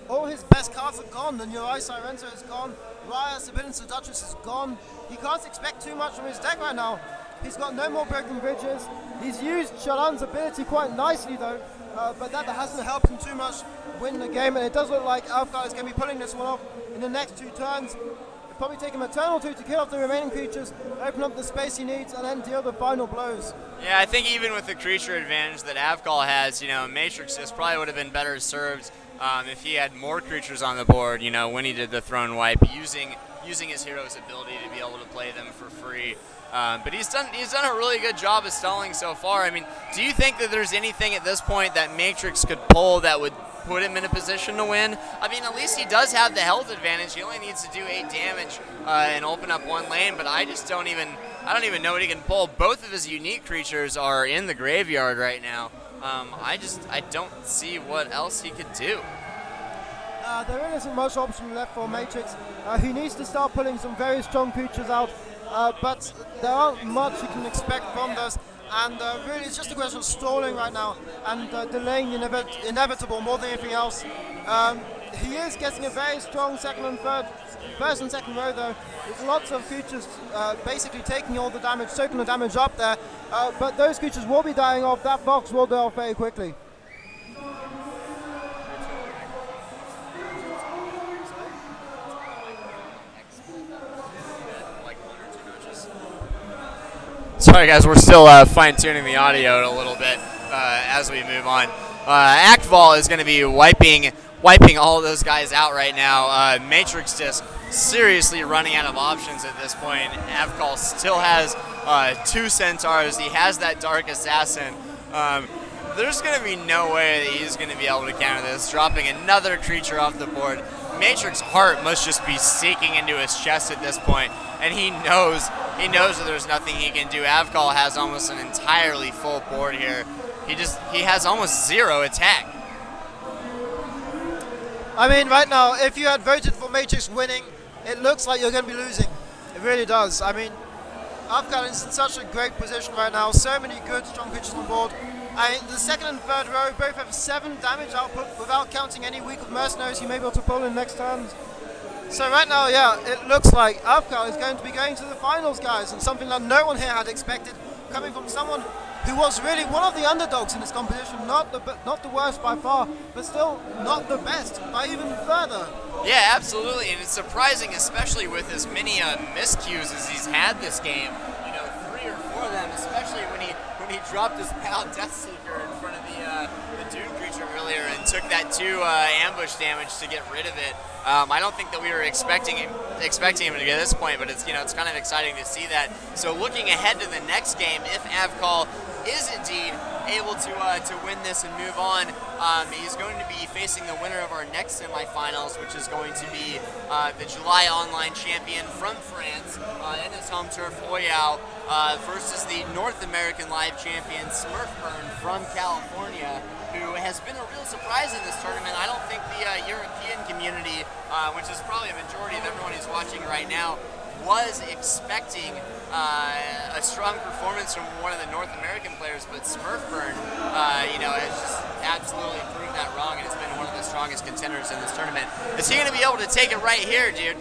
All his best cards are gone. The Neurai Sirenzo is gone. Raya, Sibyllin Seductress is gone. He can't expect too much from his deck right now. He's got no more Broken Bridges. He's used Shalan's ability quite nicely, though, but that hasn't helped him too much win the game, and it does look like Avkall is going to be pulling this one off in the next 2 turns. It'll probably take him a turn or 2 to kill off the remaining creatures, open up the space he needs, and then deal the final blows. Yeah, I think even with the creature advantage that Avkall has, you know, Matrix probably would have been better served if he had more creatures on the board, you know, when he did the Throne Wipe, using his hero's ability to be able to play them for free. But he's done a really good job of stalling so far. I mean, do you think that there's anything at this point that Matrix could pull that would put him in a position to win? I mean, at least he does have the health advantage. He only needs to do 8 damage and open up 1 lane, but I don't even know what he can pull. Both of his unique creatures are in the graveyard right now. I don't see what else he could do. There really isn't much option left for Matrix. He needs to start pulling some very strong creatures out, but there aren't much you can expect from those. And really, it's just a question of stalling right now and delaying the inevitable more than anything else. He is getting a very strong first and second row, though, with lots of creatures basically taking all the damage, soaking the damage up there. But those creatures will be dying off. That Fox will die off very quickly. Sorry guys, we're still fine-tuning the audio a little bit as we move on. Avkall is going to be wiping all those guys out right now. Matrix.disc seriously running out of options at this point. Avkall still has 2 Centaurs. He has that Dark Assassin. There's going to be no way that he's going to be able to counter this. Dropping another creature off the board. Matrix heart must just be sinking into his chest at this point, and he knows that there's nothing he can do. Avkall has almost an entirely full board here. He has almost 0 attack. I mean, right now, if you had voted for Matrix winning, it looks like you're going to be losing. It really does. I mean, Avkall is in such a great position right now. So many good, strong creatures on board. The second and third row both have 7 damage output without counting any weak of mercenaries you may be able to pull in next turn. So right now, yeah, it looks like Avkall is going to be going to the finals, guys, and something that no one here had expected, coming from someone who was really one of the underdogs in this competition, not the worst by far, but still not the best by even further. Yeah, absolutely, and it's surprising, especially with as many miscues as he's had this game. You know, 3 or 4 of them, especially when he dropped his pal Death Seeker in front of the Dune creature earlier and took that 2 ambush damage to get rid of it. I don't think that we were expecting him to get this point, but it's it's kind of exciting to see that. So looking ahead to the next game, if Avkall is indeed able to win this and move on, he's going to be facing the winner of our next semifinals, which is going to be the July Online champion from France in his home turf, Oyao, versus the North American Live champion, Smurfburn from California, who has been a real surprise in this tournament. I don't think the European community, which is probably a majority of everyone who's watching right now, was expecting a strong performance from one of the North American players, but Smurfburn, has just absolutely proved that wrong, and has been one of the strongest contenders in this tournament. Is he going to be able to take it right here, dude?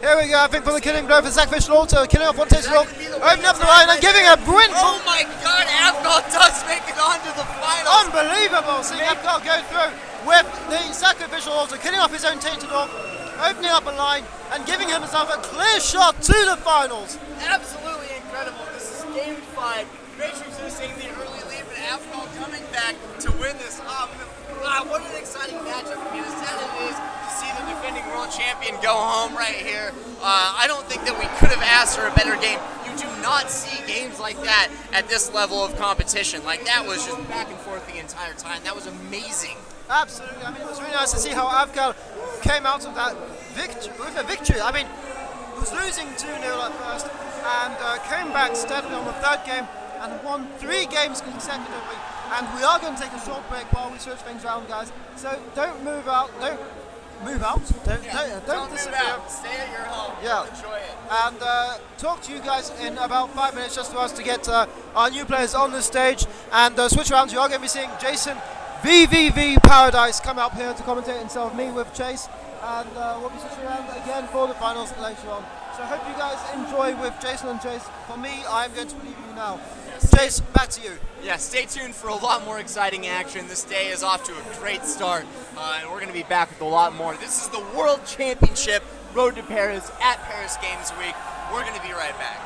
Here we go, I think for the killing blow for Sacrificial Altar, killing off one Tasty Lock, opening up the line and giving a win. Oh my god, Avkall does make it onto the finals! Unbelievable, seeing Avkall go through with the Sacrificial Altar, killing off his own Tainted Orc, opening up a line and giving himself a clear shot to the finals. Absolutely incredible. This is game 5. Matrix losing the early lead, but Avkall coming back to win this. What an exciting matchup. I mean, as sad as it is to see the defending world champion go home right here, I don't think that we could have asked for a better game. You do not see games like that at this level of competition. Like, that was just back and forth the entire time. That was amazing. Absolutely. I mean, it was really nice to see how Avkall came out of that with a victory. I mean, he was losing 2-0 at first and came back steadily on the 3rd game and won 3 games consecutively. And we are going to take a short break while we switch things around, guys. So don't move out. Don't move out. Don't disappear. Move out. Stay at your home. Yeah. Enjoy it. And talk to you guys in about 5 minutes, just for us to get our new players on the stage and switch around. You are going to be seeing Jason VVV Paradise come up here to commentate himself, me with Chase, and we'll be switching around again for the finals later on. So I hope you guys enjoy with Jason and Chase. For me, I'm going to leave you now. Chase, back to you. Yeah, stay tuned for a lot more exciting action. This day is off to a great start, and we're going to be back with a lot more. This is the World Championship Road to Paris at Paris Games Week. We're going to be right back.